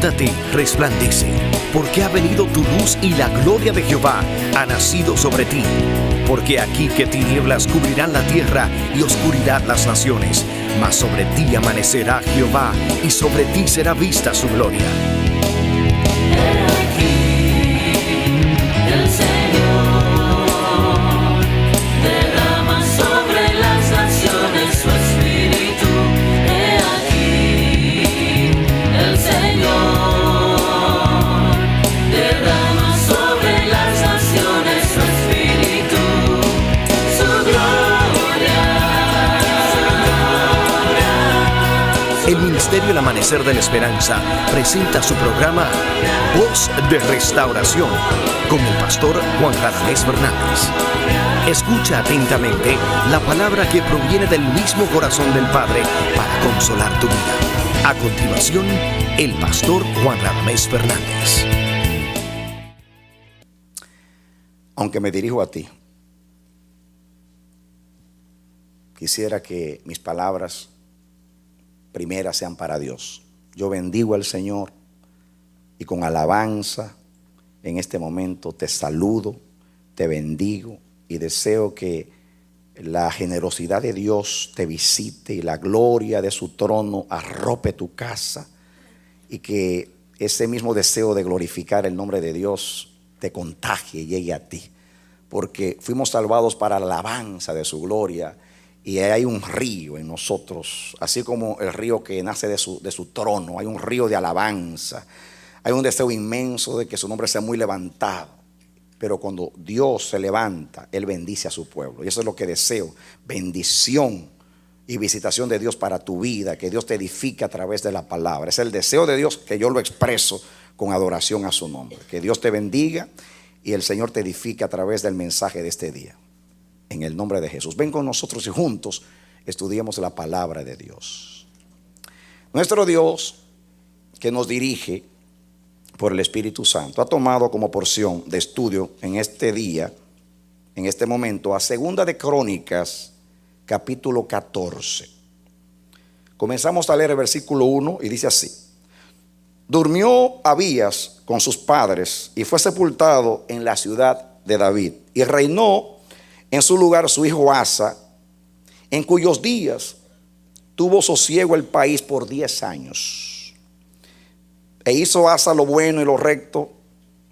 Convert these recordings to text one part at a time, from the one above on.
levántate, resplandece, porque ha venido tu luz y la gloria de Jehová ha nacido sobre ti. Porque aquí que tinieblas cubrirán la tierra y oscuridad las naciones, mas sobre ti amanecerá Jehová y sobre ti será vista su gloria. El Ministerio El Amanecer de la Esperanza presenta su programa Voz de Restauración con el pastor Juan Radamés Fernández. Escucha atentamente la palabra que proviene del mismo corazón del Padre para consolar tu vida. A continuación, el pastor Juan Radamés Fernández. Aunque me dirijo a ti, quisiera que mis palabras primeras sean para Dios. Yo bendigo al Señor y con alabanza en este momento te saludo, te bendigo y deseo que la generosidad de Dios te visite y la gloria de su trono arrope tu casa, y que ese mismo deseo de glorificar el nombre de Dios te contagie y llegue a ti, porque fuimos salvados para la alabanza de su gloria. Y hay un río en nosotros, así como el río que nace de su trono. Hay un río de alabanza. Hay un deseo inmenso de que su nombre sea muy levantado. Pero cuando Dios se levanta, Él bendice a su pueblo. Y eso es lo que deseo. Bendición y visitación de Dios para tu vida. Que Dios te edifique a través de la palabra. Es el deseo de Dios que yo lo expreso con adoración a su nombre. Que Dios te bendiga y el Señor te edifique a través del mensaje de este día. En el nombre de Jesús. Ven con nosotros y juntos estudiemos la palabra de Dios. Nuestro Dios, que nos dirige por el Espíritu Santo, ha tomado como porción de estudio en este día, en este momento, a Segunda de Crónicas, capítulo 14. Comenzamos a leer el versículo 1 y dice así: Durmió Abías con sus padres y fue sepultado en la ciudad de David, y reinó en su lugar su hijo Asa, en cuyos días tuvo sosiego el país por 10 años. E hizo Asa lo bueno y lo recto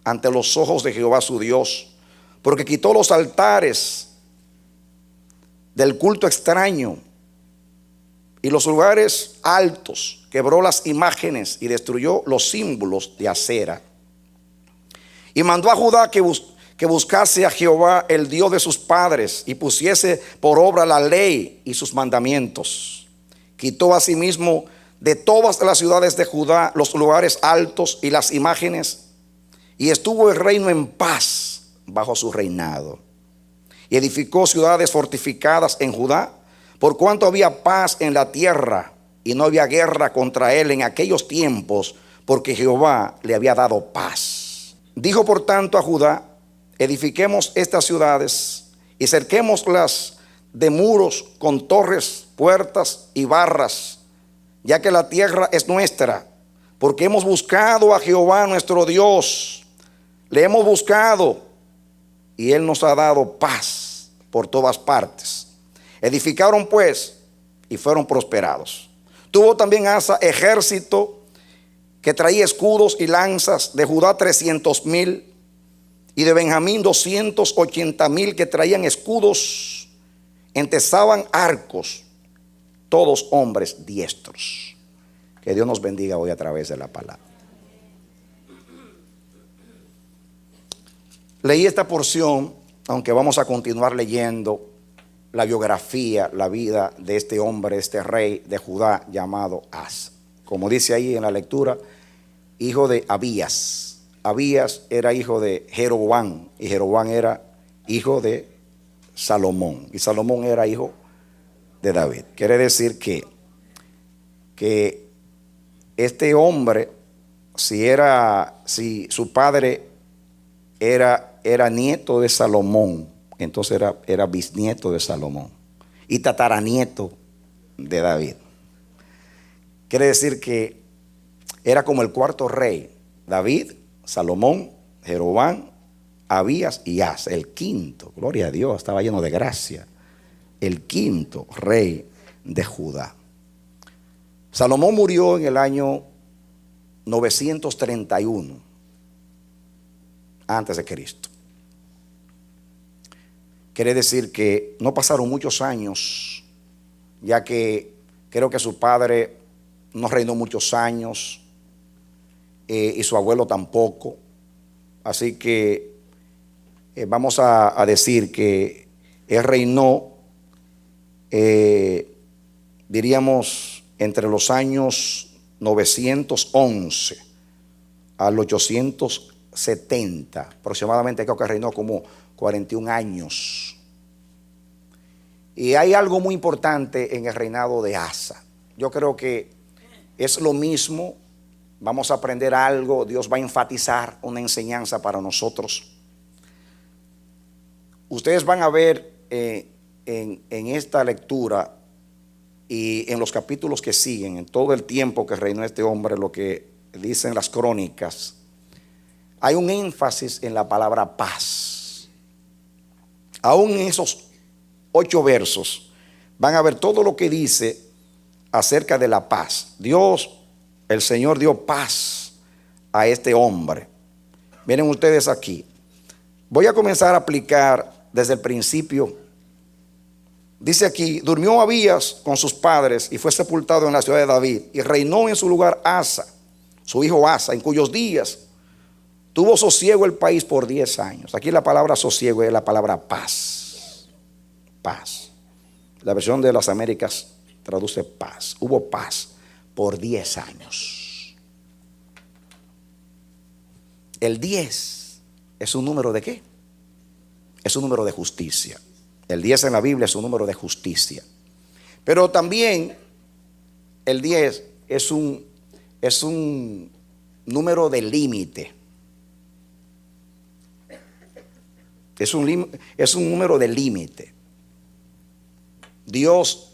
ante los ojos de Jehová su Dios, porque quitó los altares del culto extraño y los lugares altos, quebró las imágenes y destruyó los símbolos de acera. Y mandó a Judá que buscase a Jehová, el Dios de sus padres, y pusiese por obra la ley y sus mandamientos. Quitó asimismo de todas las ciudades de Judá los lugares altos y las imágenes, y estuvo el reino en paz bajo su reinado. Y edificó ciudades fortificadas en Judá, por cuanto había paz en la tierra, y no había guerra contra él en aquellos tiempos, porque Jehová le había dado paz. Dijo por tanto a Judá: edifiquemos estas ciudades y cerquémoslas de muros con torres, puertas y barras, ya que la tierra es nuestra, porque hemos buscado a Jehová nuestro Dios. Le hemos buscado y Él nos ha dado paz por todas partes. Edificaron pues y fueron prosperados. Tuvo también Asa ejército que traía escudos y lanzas, de Judá 300,000 y de Benjamín 280,000 que traían escudos, entesaban arcos, todos hombres diestros. Que Dios nos bendiga hoy a través de la palabra. Leí esta porción, aunque vamos a continuar leyendo la biografía, la vida de este hombre, este rey de Judá llamado Asa. Como dice ahí en la lectura, hijo de Abías. Abías era hijo de Jeroboam, y Jeroboam era hijo de Salomón, y Salomón era hijo de David. Quiere decir que este hombre, si su padre era nieto de Salomón, entonces era bisnieto de Salomón y tataranieto de David. Quiere decir que era como el cuarto rey. David, Salomón, Jeroboam, Abías y Asa. El quinto, gloria a Dios, estaba lleno de gracia. El quinto rey de Judá. Salomón murió en el año 931 antes de Cristo. Quiere decir que no pasaron muchos años, ya que creo que su padre no reinó muchos años y su abuelo tampoco. Así que vamos a decir que él reinó, diríamos, entre los años 911 al 870, aproximadamente. Creo que reinó como 41 años. Y hay algo muy importante en el reinado de Asa. Yo creo que es lo mismo. Vamos a aprender algo. Dios va a enfatizar una enseñanza para nosotros. Ustedes van a ver en esta lectura y en los capítulos que siguen, en todo el tiempo que reinó este hombre, lo que dicen las crónicas, hay un énfasis en la palabra paz. Aún en esos 8 versos van a ver todo lo que dice acerca de la paz. Dios, el Señor, dio paz a este hombre. Miren ustedes aquí. Voy a comenzar a aplicar desde el principio. Dice aquí: durmió Abías con sus padres y fue sepultado en la ciudad de David, y reinó en su lugar Asa, su hijo Asa, en cuyos días tuvo sosiego el país por 10 años. Aquí la palabra sosiego es la palabra paz. Paz. La versión de las Américas traduce paz. Hubo paz por 10 años. El 10 es un número ¿de qué? Es un número de justicia. El 10 en la Biblia es un número de justicia. Pero también el 10 es un número de límite. Es un número de límite. Dios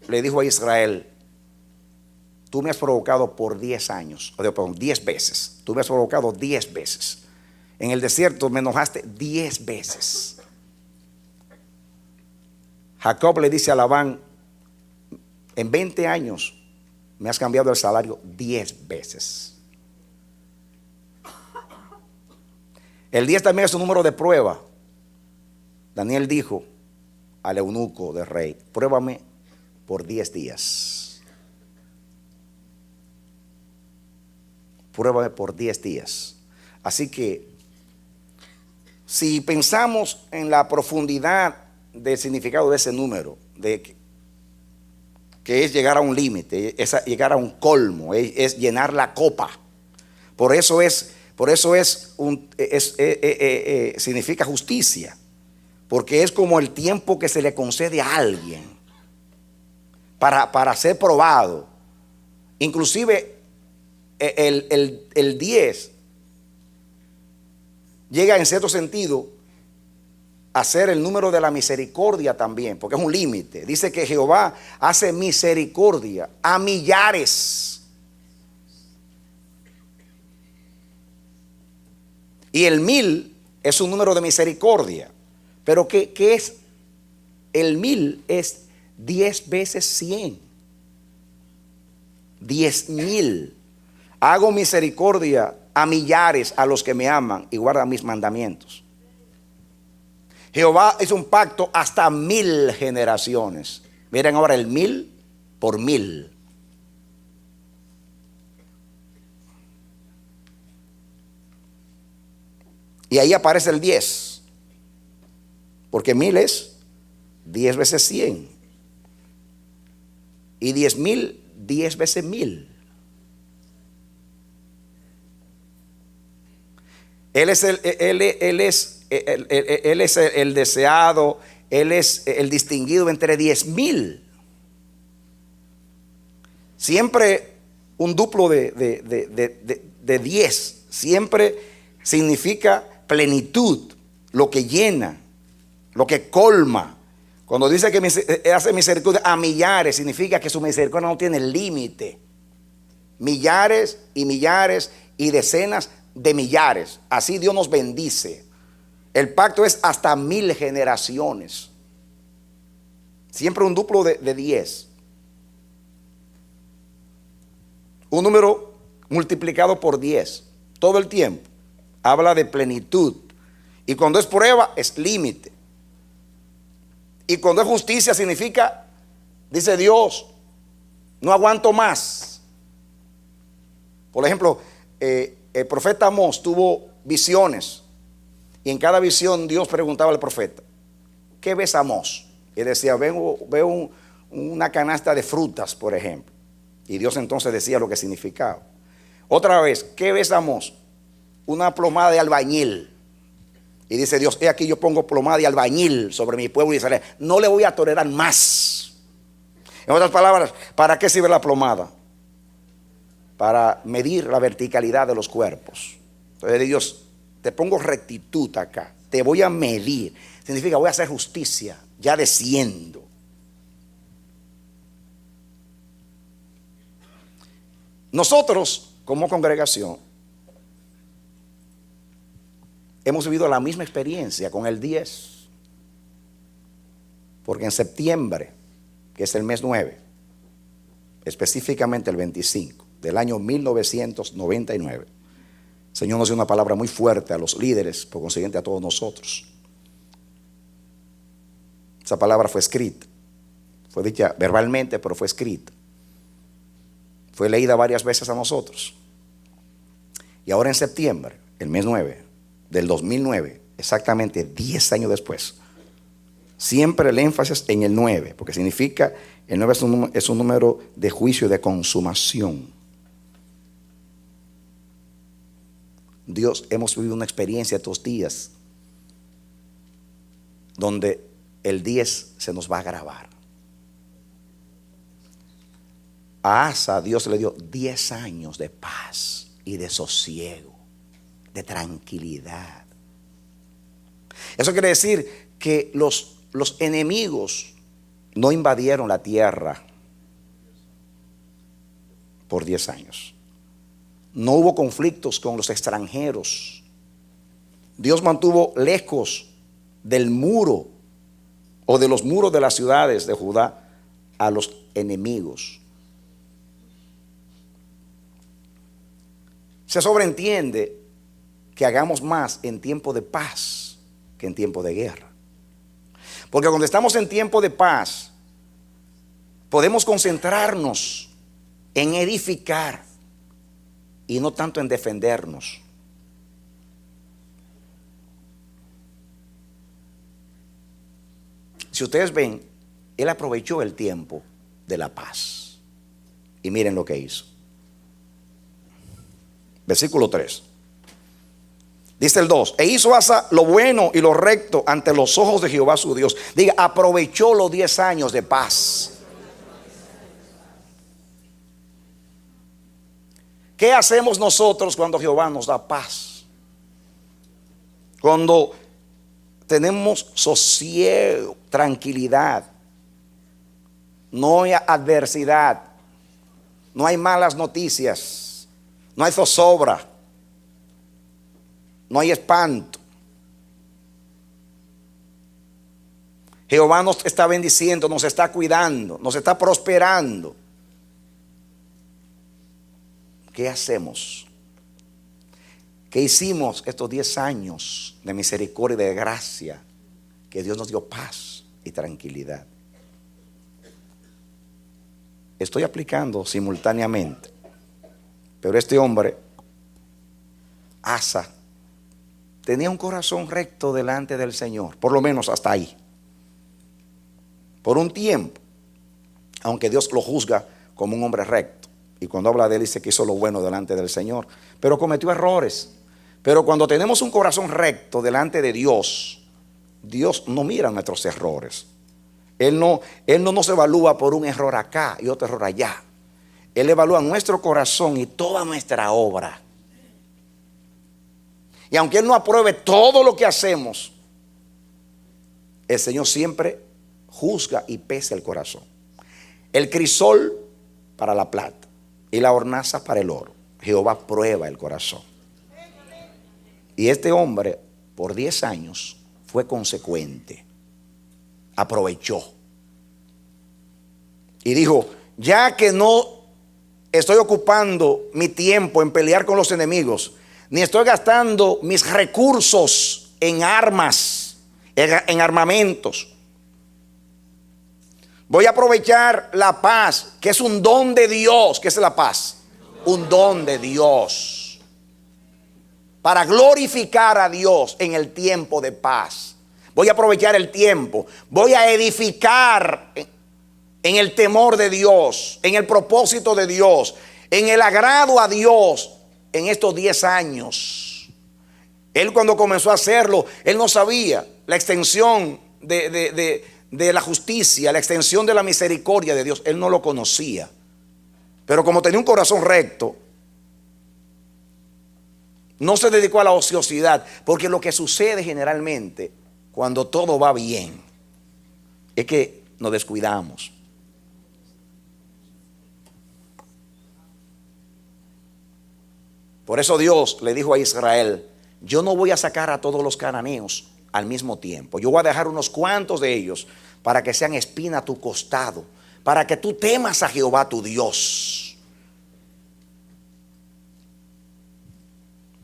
le dijo a Israel: tú me has provocado por 10 años, perdón, 10 veces. Tú me has provocado 10 veces. En el desierto me enojaste 10 veces. Jacob le dice a Labán: en 20 años me has cambiado el salario 10 veces. El 10 también es un número de prueba. Daniel dijo al eunuco del rey: pruébame por 10 días. Pruébame por 10 días. Así que si pensamos en la profundidad del significado de ese número, que es llegar a un límite, es llegar a un colmo, es llenar la copa. Por eso significa justicia, porque es como el tiempo que se le concede a alguien para ser probado. Inclusive el 10 llega en cierto sentido a ser el número de la misericordia también, porque es un límite. Dice que Jehová hace misericordia a millares. Y el 1000 es un número de misericordia. Pero ¿qué es? El 1000 es 10 veces 100. 10,000. Hago misericordia a millares, a los que me aman y guardan mis mandamientos. Jehová hizo un pacto hasta 1000 generaciones. Miren ahora el 1000 por 1000. Y ahí aparece el 10. Porque 1000 es 10 veces 100. Y 10,000, 10 veces 1000. Él es el deseado, Él es el distinguido entre 10,000. Siempre un duplo de 10. Siempre significa plenitud, lo que llena, lo que colma. Cuando dice que hace misericordia a millares, significa que su misericordia no tiene límite. millares y millares y decenas de millares. Así Dios nos bendice. El pacto es hasta 1000 generaciones. Siempre un duplo de 10. Un número multiplicado por 10. Todo el tiempo. Habla de plenitud. Y cuando es prueba, es límite. Y cuando es justicia, significa, dice Dios, no aguanto más. Por ejemplo, el profeta Amós tuvo visiones. Y en cada visión Dios preguntaba al profeta, ¿qué ves, Amós? Y decía, veo una canasta de frutas, por ejemplo. Y Dios entonces decía lo que significaba. Otra vez, ¿qué ves, Amós? Una plomada de albañil. Y dice Dios, he aquí yo pongo plomada de albañil sobre mi pueblo Israel. No le voy a tolerar más. En otras palabras, ¿para qué sirve la plomada? Para medir la verticalidad de los cuerpos. Entonces Dios, te pongo rectitud acá. Te voy a medir. Significa voy a hacer justicia. Ya desciendo. Nosotros, como congregación, hemos vivido la misma experiencia con el 10. Porque en septiembre, que es el mes 9, específicamente el 25 del año 1999, el Señor nos dio una palabra muy fuerte a los líderes, por consiguiente a todos nosotros. Esa palabra fue escrita, fue dicha verbalmente, pero fue escrita. Fue leída varias veces a nosotros. Y ahora en septiembre, el mes 9 del 2009, exactamente 10 años después, siempre el énfasis en el 9, porque significa, el 9 es un número de juicio y de consumación. Dios, hemos vivido una experiencia estos días donde el 10 se nos va a grabar. A Asa Dios le dio 10 años de paz y de sosiego, de tranquilidad. Eso quiere decir que los enemigos no invadieron la tierra por 10 años. No hubo conflictos con los extranjeros. Dios mantuvo lejos del muro o de los muros de las ciudades de Judá a los enemigos. Se sobreentiende que hagamos más en tiempo de paz que en tiempo de guerra. Porque cuando estamos en tiempo de paz, podemos concentrarnos en edificar y no tanto en defendernos. Si ustedes ven, él aprovechó el tiempo de la paz. Y miren lo que hizo. Versículo 3. Dice el 2. E hizo Asa lo bueno y lo recto ante los ojos de Jehová su Dios. Diga, aprovechó los 10 años de paz. ¿Qué hacemos nosotros cuando Jehová nos da paz? Cuando tenemos sosiego, tranquilidad, no hay adversidad, no hay malas noticias, no hay zozobra, no hay espanto. Jehová nos está bendiciendo, nos está cuidando, nos está prosperando. ¿Qué hacemos? ¿Qué hicimos estos 10 años de misericordia y de gracia? Que Dios nos dio paz y tranquilidad. Estoy aplicando simultáneamente. Pero este hombre, Asa, tenía un corazón recto delante del Señor. Por lo menos hasta ahí. Por un tiempo. Aunque Dios lo juzga como un hombre recto. Y cuando habla de él dice que hizo lo bueno delante del Señor. Pero cometió errores. Pero cuando tenemos un corazón recto delante de Dios, Dios no mira nuestros errores. Él no nos evalúa por un error acá y otro error allá. Él evalúa nuestro corazón y toda nuestra obra. Y aunque Él no apruebe todo lo que hacemos, el Señor siempre juzga y pesa el corazón. El crisol para la plata, y la hornaza para el oro. Jehová prueba el corazón. Y este hombre por 10 años fue consecuente, aprovechó y dijo: ya que no estoy ocupando mi tiempo en pelear con los enemigos, ni estoy gastando mis recursos en armas, en armamentos, voy a aprovechar la paz, que es un don de Dios. ¿Qué es la paz? Un don de Dios, para glorificar a Dios en el tiempo de paz. Voy a aprovechar el tiempo, voy a edificar en el temor de Dios, en el propósito de Dios, en el agrado a Dios en estos 10 años. Él, cuando comenzó a hacerlo, él no sabía la extensión de la justicia, la extensión de la misericordia de Dios. Él no lo conocía. Pero como tenía un corazón recto, no se dedicó a la ociosidad. Porque lo que sucede generalmente cuando todo va bien es que nos descuidamos. Por eso Dios le dijo a Israel: yo no voy a sacar a todos los cananeos al mismo tiempo. Yo voy a dejar unos cuantos de ellos para que sean espina a tu costado, para que tú temas a Jehová tu Dios.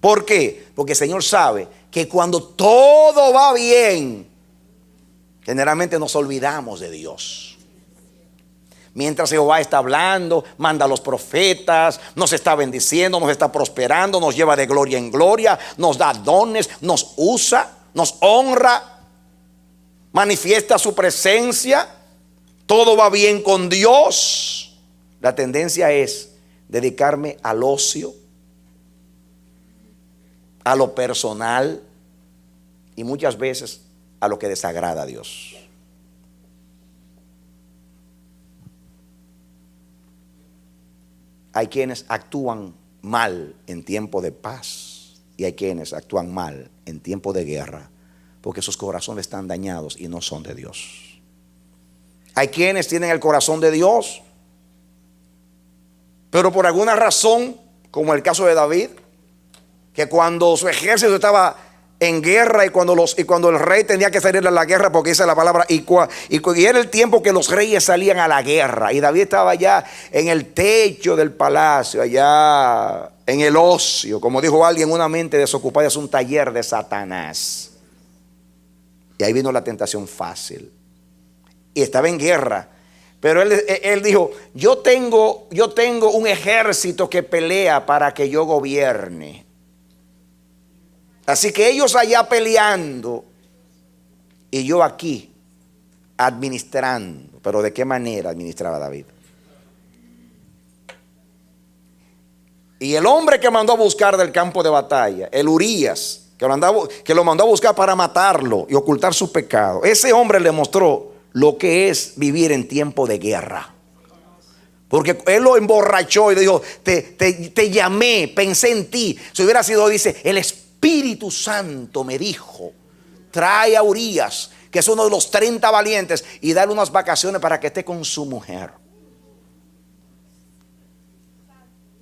¿Por qué? Porque el Señor sabe que cuando todo va bien, generalmente nos olvidamos de Dios. Mientras Jehová está hablando, manda a los profetas, nos está bendiciendo, nos está prosperando, nos lleva de gloria en gloria, nos da dones, nos usa, nos honra, manifiesta su presencia, todo va bien con Dios. La tendencia es dedicarme al ocio, a lo personal y muchas veces a lo que desagrada a Dios. Hay quienes actúan mal en tiempo de paz y hay quienes actúan mal en tiempo de guerra, porque sus corazones están dañados y no son de Dios. Hay quienes tienen el corazón de Dios, pero por alguna razón, como el caso de David, que cuando su ejército estaba en guerra y cuando el rey tenía que salir a la guerra, porque dice la palabra, y era el tiempo que los reyes salían a la guerra, y David estaba allá en el techo del palacio, allá en el ocio, como dijo alguien, una mente desocupada es un taller de Satanás. Y ahí vino la tentación fácil, y estaba en guerra. Pero él dijo: yo tengo un ejército que pelea para que yo gobierne. Así que ellos allá peleando y yo aquí administrando. Pero ¿de qué manera administraba David? Y el hombre que mandó a buscar del campo de batalla, el Urías, que lo mandó a buscar para matarlo y ocultar su pecado, ese hombre le mostró lo que es vivir en tiempo de guerra. Porque él lo emborrachó y le dijo: te llamé, pensé en ti. Si hubiera sido, dice, el Espíritu Santo me dijo: trae a Urías, que es uno de los 30 valientes, y dale unas vacaciones para que esté con su mujer.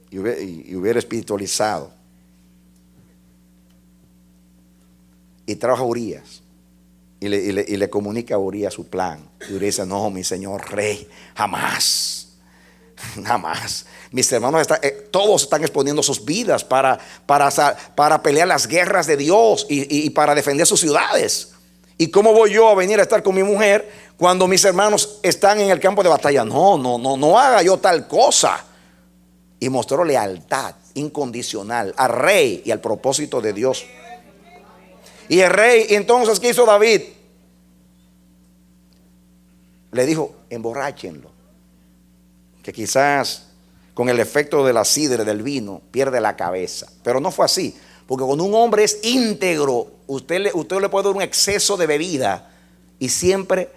Y hubiera espiritualizado. Y trajo a Urías y le comunica a Urías su plan. Y Urías dice: no, mi señor rey, jamás. Jamás. Mis hermanos todos están exponiendo sus vidas para pelear las guerras de Dios y para defender sus ciudades. ¿Y cómo voy yo a venir a estar con mi mujer cuando mis hermanos están en el campo de batalla? No haga yo tal cosa. Y mostró lealtad incondicional al rey y al propósito de Dios. Y el rey, entonces, ¿qué hizo David? Le dijo: emborráchenlo, que quizás con el efecto de la sidra, del vino, pierde la cabeza. Pero no fue así, porque cuando un hombre es íntegro, usted le puede dar un exceso de bebida y siempre,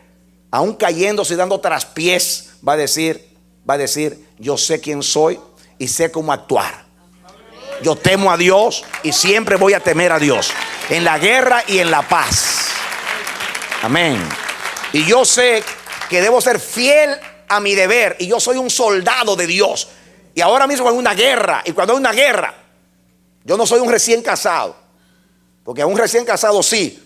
aún cayéndose y dando traspiés, va a decir: yo sé quién soy y sé cómo actuar. Yo temo a Dios y siempre voy a temer a Dios, en la guerra y en la paz. Amén. Y yo sé que debo ser fiel a mi deber, y yo soy un soldado de Dios. Y ahora mismo hay una guerra. Y cuando hay una guerra, yo no soy un recién casado. Porque a un recién casado sí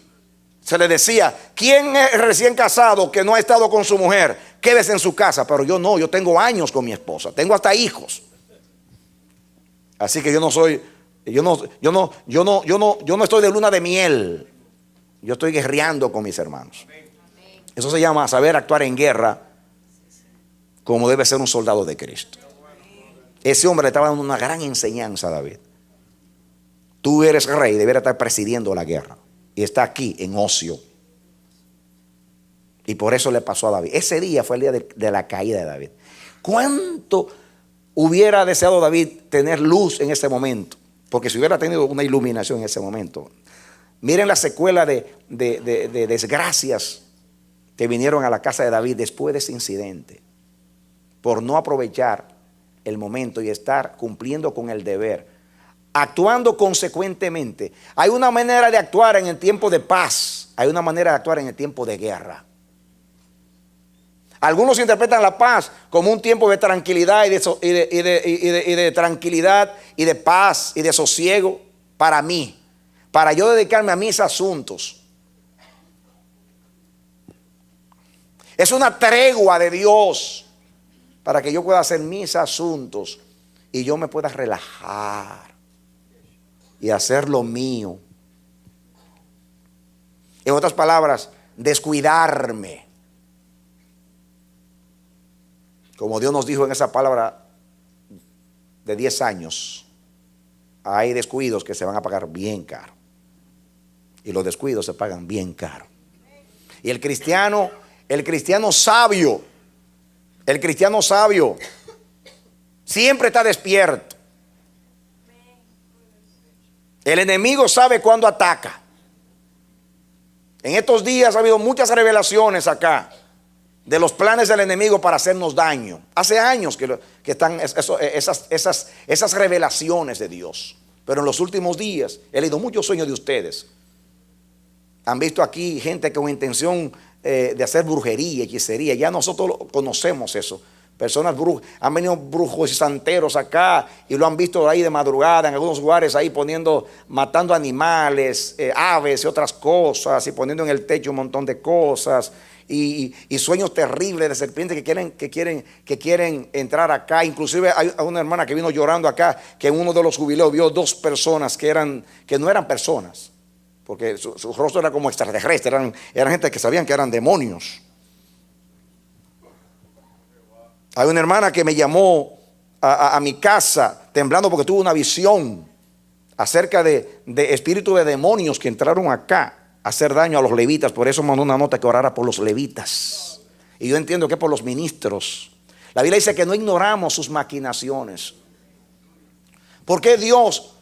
se le decía, ¿quién es recién casado que no ha estado con su mujer? Quédese en su casa. Pero yo no, yo tengo años con mi esposa, tengo hasta hijos. Así que yo no soy, yo no estoy de luna de miel. Yo estoy guerreando con mis hermanos. Eso se llama saber actuar en guerra como debe ser un soldado de Cristo. Ese hombre le estaba dando una gran enseñanza a David. Tú eres rey, deberías estar presidiendo la guerra. Y está aquí en ocio. Y por eso le pasó a David. Ese día fue el día de la caída de David. ¿Cuánto hubiera deseado David tener luz en ese momento? Porque si hubiera tenido una iluminación en ese momento. Miren la secuela de desgracias que vinieron a la casa de David después de ese incidente. Por no aprovechar el momento y estar cumpliendo con el deber, actuando consecuentemente. Hay una manera de actuar en el tiempo de paz, hay una manera de actuar en el tiempo de guerra. Algunos interpretan la paz como un tiempo de tranquilidad y de tranquilidad y de paz y de sosiego para mí, para yo dedicarme a mis asuntos. Es una tregua de Dios para que yo pueda hacer mis asuntos y yo me pueda relajar y hacer lo mío. En otras palabras, descuidarme. Como Dios nos dijo en esa palabra de 10 años, hay descuidos que se van a pagar bien caro. Y los descuidos se pagan bien caro. Y el cristiano sabio, siempre está despierto. El enemigo sabe cuándo ataca. En estos días ha habido muchas revelaciones acá de los planes del enemigo para hacernos daño. Hace años que están esas revelaciones de Dios. Pero en los últimos días he leído muchos sueños de ustedes. Han visto aquí gente con intención de hacer brujería, hechicería. Ya nosotros conocemos eso. Personas han venido brujos y santeros acá y lo han visto ahí de madrugada en algunos lugares ahí matando animales, aves y otras cosas, y poniendo en el techo un montón de cosas y sueños terribles de serpientes que quieren entrar acá. Inclusive hay una hermana que vino llorando acá que en uno de los jubileos vio 2 personas que no eran personas, porque su rostro era como extraterrestre, eran gente que sabían que eran demonios. Hay una hermana que me llamó a mi casa temblando porque tuvo una visión acerca de espíritus de demonios que entraron acá a hacer daño a los levitas. Por eso mandó una nota que orara por los levitas. Y yo entiendo que por los ministros. La Biblia dice que no ignoramos sus maquinaciones. ¿Por qué Dios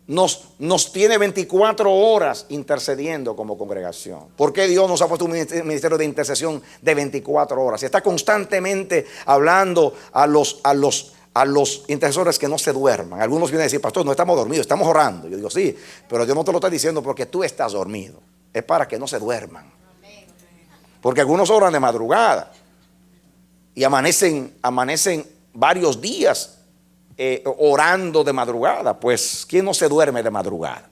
nos tiene 24 horas intercediendo como congregación? ¿Por qué Dios nos ha puesto un ministerio de intercesión de 24 horas? Y está constantemente hablando a los intercesores que no se duerman. Algunos vienen a decir, pastor, no estamos dormidos, estamos orando. Yo digo, sí, pero Dios no te lo está diciendo porque tú estás dormido. Es para que no se duerman. Porque algunos oran de madrugada y amanecen varios días orando de madrugada. Pues ¿quién no se duerme de madrugada?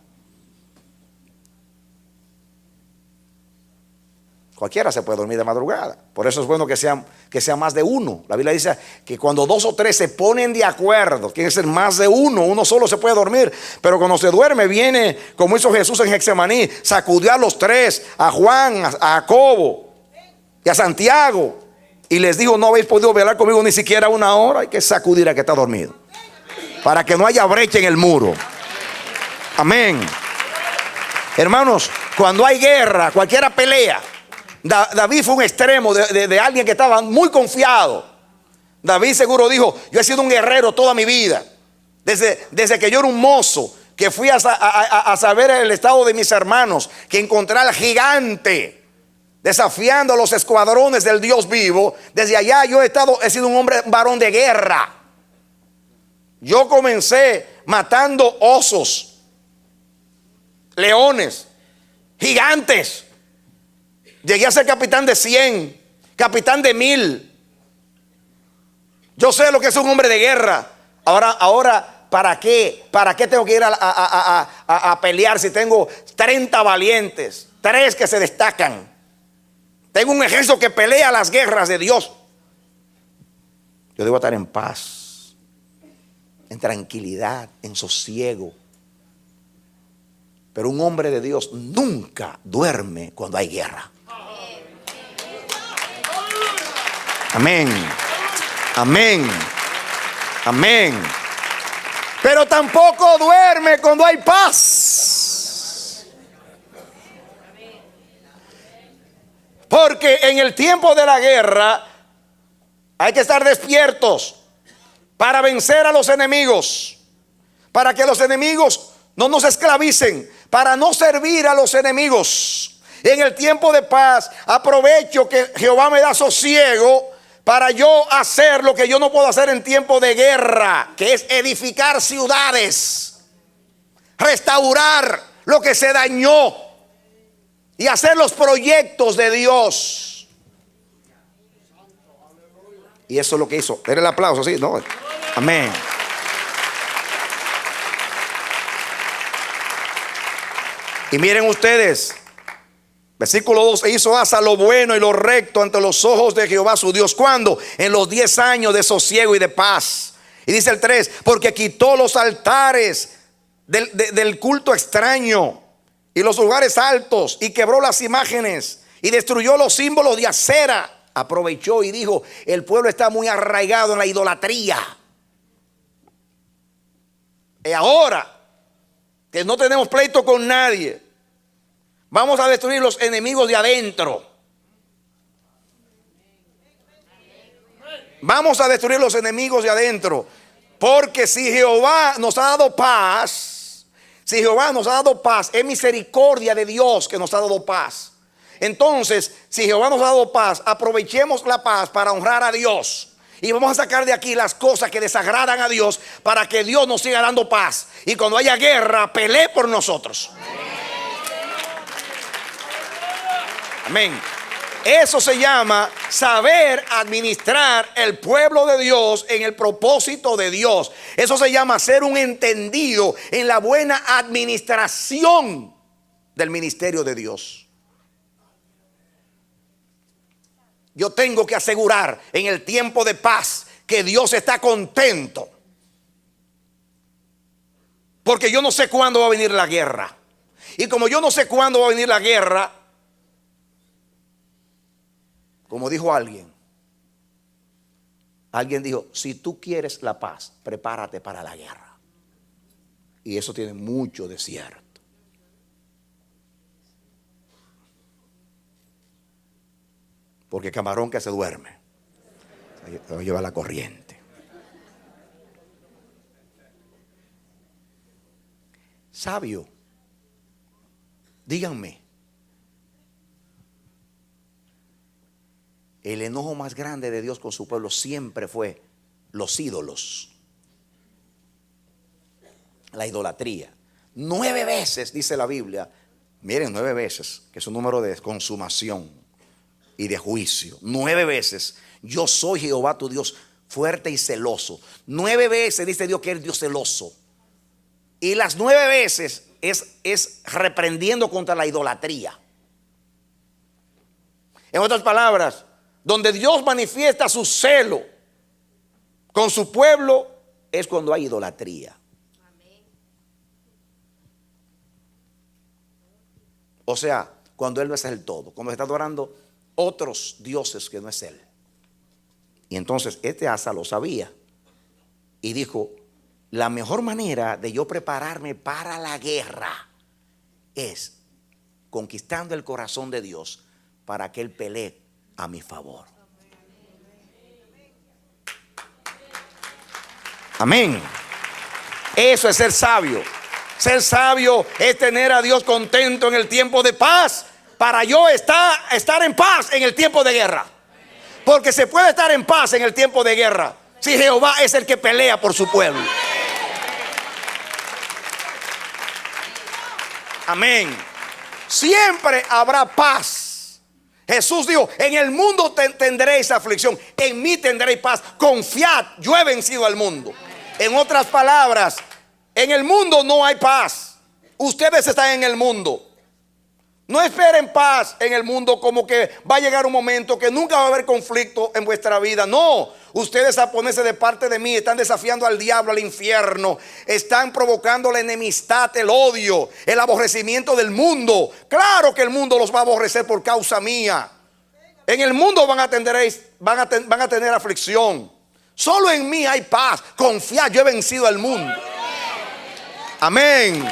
Cualquiera se puede dormir de madrugada. Por eso es bueno que sea más de uno. La Biblia dice que cuando 2 o 3 se ponen de acuerdo, tiene que ser más de uno solo se puede dormir. Pero cuando se duerme viene, como hizo Jesús en Getsemaní, sacudió a los 3, a Juan, a Jacobo y a Santiago, y les dijo, no habéis podido velar conmigo ni siquiera 1 hora. Hay que sacudir a que está dormido, para que no haya brecha en el muro. Amén. Hermanos, cuando hay guerra, cualquiera pelea. David fue un extremo de alguien que estaba muy confiado. David seguro dijo, yo he sido un guerrero toda mi vida. Desde que yo era un mozo, que fui a saber el estado de mis hermanos, que encontré al gigante desafiando a los escuadrones del Dios vivo. Desde allá yo he sido un varón de guerra. Yo comencé matando osos, leones, gigantes. Llegué a ser capitán de 100, capitán de 1000. Yo sé lo que es un hombre de guerra. Ahora, ¿para qué? ¿Para qué tengo que ir a pelear si tengo 30 valientes, 3 que se destacan? Tengo un ejército que pelea las guerras de Dios. Yo debo estar en paz, en tranquilidad, en sosiego. Pero un hombre de Dios nunca duerme cuando hay guerra. Amén. Amén. Amén. Pero tampoco duerme cuando hay paz. Porque en el tiempo de la guerra hay que estar despiertos para vencer a los enemigos, para que los enemigos no nos esclavicen, para no servir a los enemigos. En el tiempo de paz aprovecho que Jehová me da sosiego para yo hacer lo que yo no puedo hacer en tiempo de guerra, que es edificar ciudades, restaurar lo que se dañó y hacer los proyectos de Dios. Y eso es lo que hizo. Era el aplauso, ¿sí? ¿No? Amén. Y miren ustedes, versículo 2: e hizo Asa lo bueno y lo recto ante los ojos de Jehová su Dios. ¿Cuándo? En los 10 años de sosiego y de paz. Y dice el 3: porque quitó los altares del culto extraño y los lugares altos, y quebró las imágenes y destruyó los símbolos de acera. Aprovechó y dijo: el pueblo está muy arraigado en la idolatría. Y ahora que no tenemos pleito con nadie, vamos a destruir los enemigos de adentro. Vamos a destruir los enemigos de adentro. Porque si Jehová nos ha dado paz, si Jehová nos ha dado paz, es misericordia de Dios que nos ha dado paz. Entonces, si Jehová nos ha dado paz, aprovechemos la paz para honrar a Dios. Y vamos a sacar de aquí las cosas que desagradan a Dios, para que Dios nos siga dando paz. Y cuando haya guerra, pelee por nosotros. Amén. Eso se llama saber administrar el pueblo de Dios en el propósito de Dios. Eso se llama ser un entendido en la buena administración del ministerio de Dios. Yo tengo que asegurar en el tiempo de paz que Dios está contento. Porque yo no sé cuándo va a venir la guerra. Y como yo no sé cuándo va a venir la guerra, como dijo alguien dijo: si tú quieres la paz, prepárate para la guerra. Y eso tiene mucho de cierto. Porque camarón que se duerme se lo lleva la corriente. Sabio, díganme, el enojo más grande de Dios con su pueblo siempre fue los ídolos, la idolatría. 9 veces dice la Biblia, miren, 9 veces, que es un número de consumación y de juicio. 9 veces: yo soy Jehová tu Dios, fuerte y celoso. 9 veces dice Dios que es Dios celoso. Y las 9 veces es reprendiendo contra la idolatría. En otras palabras, donde Dios manifiesta su celo con su pueblo es cuando hay idolatría. O sea, cuando Él no es el todo, cuando se está adorando otros dioses que no es Él. Y entonces Asa lo sabía y dijo: la mejor manera de yo prepararme para la guerra es conquistando el corazón de Dios para que Él pelee a mi favor. Amén. Eso es ser sabio. Ser sabio es tener a Dios contento en el tiempo de paz, para yo estar en paz en el tiempo de guerra. Porque se puede estar en paz en el tiempo de guerra si Jehová es el que pelea por su pueblo. Amén. Siempre habrá paz. Jesús dijo: en el mundo tendréis aflicción, en mí tendréis paz. Confiad, yo he vencido al mundo. En otras palabras, en el mundo no hay paz. Ustedes están en el mundo. No esperen paz en el mundo, como que va a llegar un momento que nunca va a haber conflicto en vuestra vida. No, ustedes, a ponerse de parte de mí, están desafiando al diablo, al infierno. Están provocando la enemistad, el odio, el aborrecimiento del mundo. Claro que el mundo los va a aborrecer por causa mía. En el mundo van a tener aflicción. Solo en mí hay paz. Confiad, yo he vencido al mundo. Amén.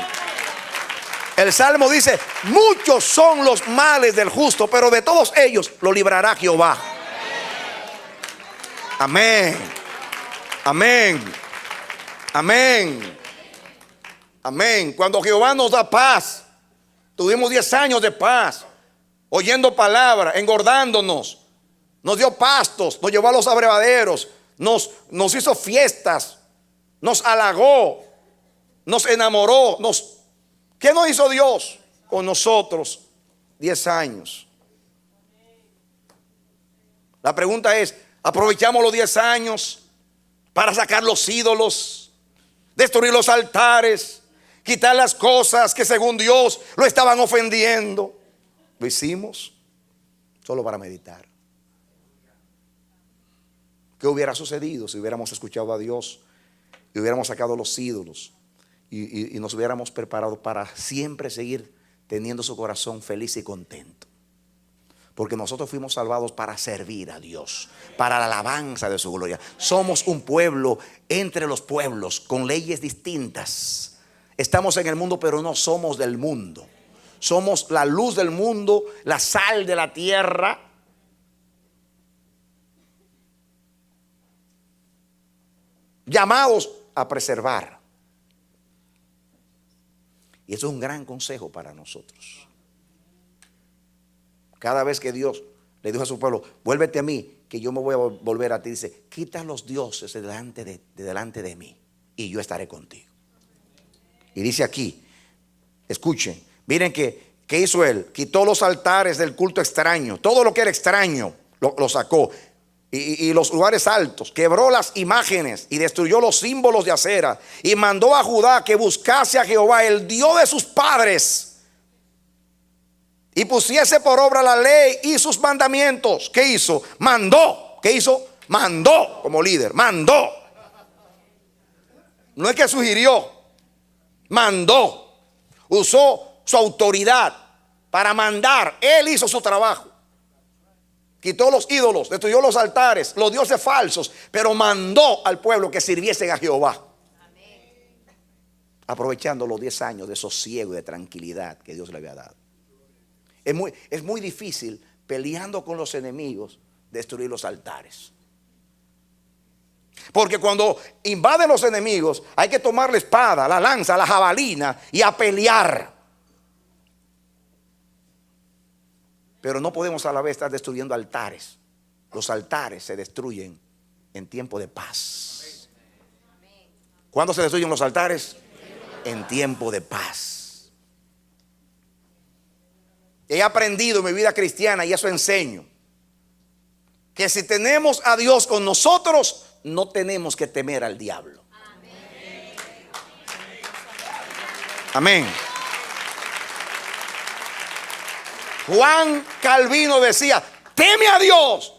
El Salmo dice: muchos son los males del justo, pero de todos ellos lo librará Jehová. Amén. Amén. Amén. Amén. Cuando Jehová nos da paz, tuvimos 10 años de paz, oyendo palabra, engordándonos. Nos dio pastos, nos llevó a los abrevaderos, nos hizo fiestas, nos halagó, nos enamoró, ¿qué nos hizo Dios con nosotros? 10 años. La pregunta es: ¿aprovechamos los 10 años para sacar los ídolos, destruir los altares, quitar las cosas que según Dios lo estaban ofendiendo? ¿Lo hicimos? Solo para meditar. ¿Qué hubiera sucedido si hubiéramos escuchado a Dios y hubiéramos sacado los ídolos y nos hubiéramos preparado para siempre seguir teniendo su corazón feliz y contento? Porque nosotros fuimos salvados para servir a Dios, para la alabanza de su gloria. Somos un pueblo entre los pueblos, con leyes distintas. Estamos en el mundo, pero no somos del mundo. Somos la luz del mundo, la sal de la tierra. Llamados a preservar. Y eso es un gran consejo para nosotros. Cada vez que Dios le dijo a su pueblo: vuélvete a mí, que yo me voy a volver a ti, dice: quita los dioses delante de mí y yo estaré contigo. Y dice aquí, escuchen, miren ¿qué hizo él? Quitó los altares del culto extraño. Todo lo que era extraño lo sacó. Y los lugares altos. Quebró las imágenes y destruyó los símbolos de acera. Y mandó a Judá que buscase a Jehová, el Dios de sus padres, y pusiese por obra la ley y sus mandamientos. ¿Qué hizo? Mandó. ¿Qué hizo? Mandó como líder. Mandó. No es que sugirió. Mandó. Usó su autoridad para mandar. Él hizo su trabajo. Quitó los ídolos, destruyó los altares, los dioses falsos, pero mandó al pueblo que sirviesen a Jehová. Amén. Aprovechando los 10 años de sosiego y de tranquilidad que Dios le había dado. Es muy difícil, peleando con los enemigos, destruir los altares. Porque cuando invaden los enemigos, hay que tomar la espada, la lanza, la jabalina y a pelear. Pero no podemos a la vez estar destruyendo altares. Los altares se destruyen en tiempo de paz. ¿Cuándo se destruyen los altares? En tiempo de paz. He aprendido en mi vida cristiana, y eso enseño, que si tenemos a Dios con nosotros, no tenemos que temer al diablo. Amén. Juan Calvino decía: teme a Dios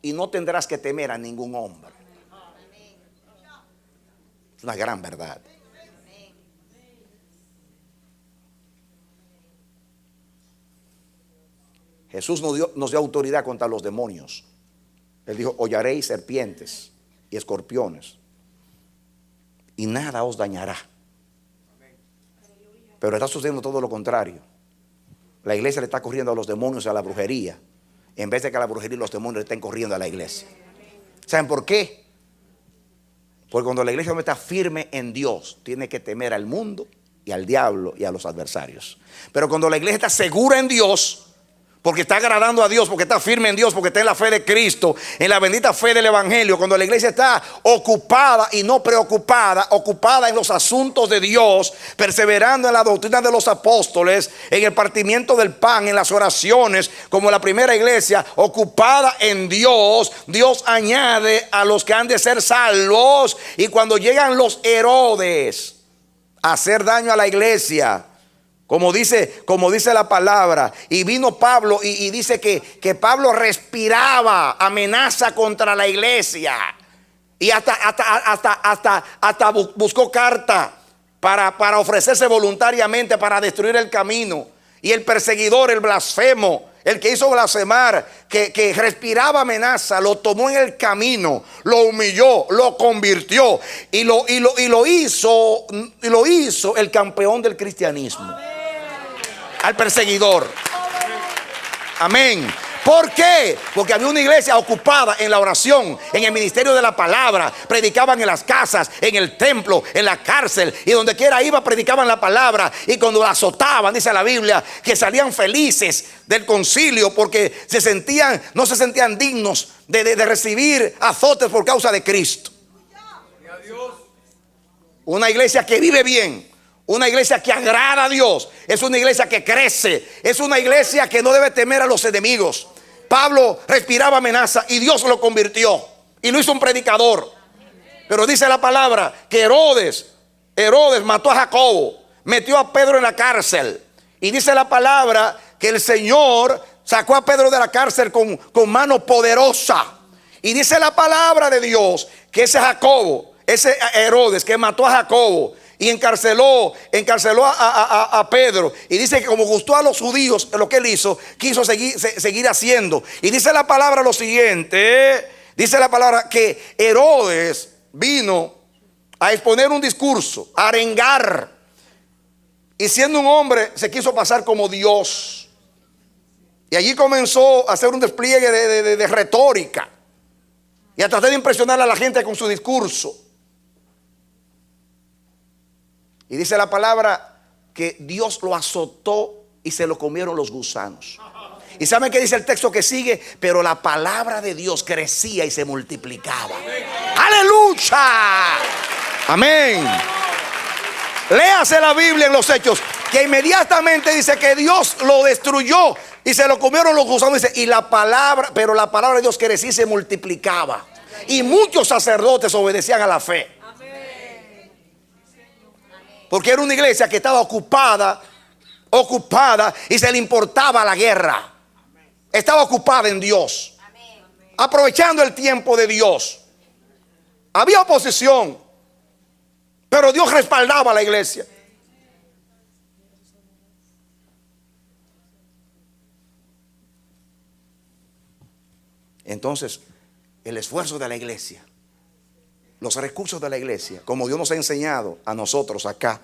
y no tendrás que temer a ningún hombre. Es una gran verdad. Jesús nos dio autoridad contra los demonios. Él dijo: hollaréis serpientes y escorpiones y nada os dañará. Pero está sucediendo todo lo contrario. La iglesia le está corriendo a los demonios y a la brujería, en vez de que a la brujería y los demonios le estén corriendo a la iglesia. ¿Saben por qué? Porque cuando la iglesia no está firme en Dios, tiene que temer al mundo y al diablo y a los adversarios. Pero cuando la iglesia está segura en Dios, porque está agradando a Dios, porque está firme en Dios, porque está en la fe de Cristo, en la bendita fe del Evangelio. Cuando la iglesia está ocupada y no preocupada, ocupada en los asuntos de Dios, perseverando en la doctrina de los apóstoles, en el partimiento del pan, en las oraciones, como la primera iglesia, ocupada en Dios, Dios añade a los que han de ser salvos. Y cuando llegan los Herodes a hacer daño a la iglesia, como dice la palabra, y vino Pablo y dice que Pablo respiraba amenaza contra la iglesia, y hasta buscó carta para ofrecerse voluntariamente para destruir el camino. Y el perseguidor, el blasfemo, el que hizo blasfemar, que respiraba amenaza, lo tomó en el camino, lo humilló, lo convirtió y lo hizo el campeón del cristianismo. Al perseguidor. Amén. ¿Por qué? Porque había una iglesia ocupada en la oración, en el ministerio de la palabra. Predicaban en las casas, en el templo, en la cárcel, y donde quiera iba predicaban la palabra. Y cuando la azotaban, dice la Biblia, que salían felices del concilio, porque no se sentían dignos de recibir azotes por causa de Cristo. Una iglesia que vive bien, una iglesia que agrada a Dios, es una iglesia que crece, es una iglesia que no debe temer a los enemigos. Pablo respiraba amenaza y Dios lo convirtió y lo hizo un predicador. Pero dice la palabra que Herodes mató a Jacobo, metió a Pedro en la cárcel. Y dice la palabra que el Señor sacó a Pedro de la cárcel con mano poderosa. Y dice la palabra de Dios que ese Herodes que mató a Jacobo y encarceló a Pedro, y dice que como gustó a los judíos lo que él hizo, quiso seguir haciendo. Y dice la palabra lo siguiente, dice la palabra que Herodes vino a exponer un discurso, a arengar, y siendo un hombre se quiso pasar como Dios, y allí comenzó a hacer un despliegue de retórica y a tratar de impresionar a la gente con su discurso. Y dice la palabra que Dios lo azotó y se lo comieron los gusanos. ¿Y saben qué dice el texto que sigue? Pero la palabra de Dios crecía y se multiplicaba. ¡Aleluya! Amén. Léase la Biblia en los Hechos, que inmediatamente dice que Dios lo destruyó y se lo comieron los gusanos. Dice, pero la palabra de Dios crecía y se multiplicaba. Y muchos sacerdotes obedecían a la fe. Porque era una iglesia que estaba ocupada y se le importaba la guerra. Estaba ocupada en Dios, aprovechando el tiempo de Dios. Había oposición, pero Dios respaldaba a la iglesia. Entonces, el esfuerzo de la iglesia, los recursos de la iglesia, como Dios nos ha enseñado a nosotros acá,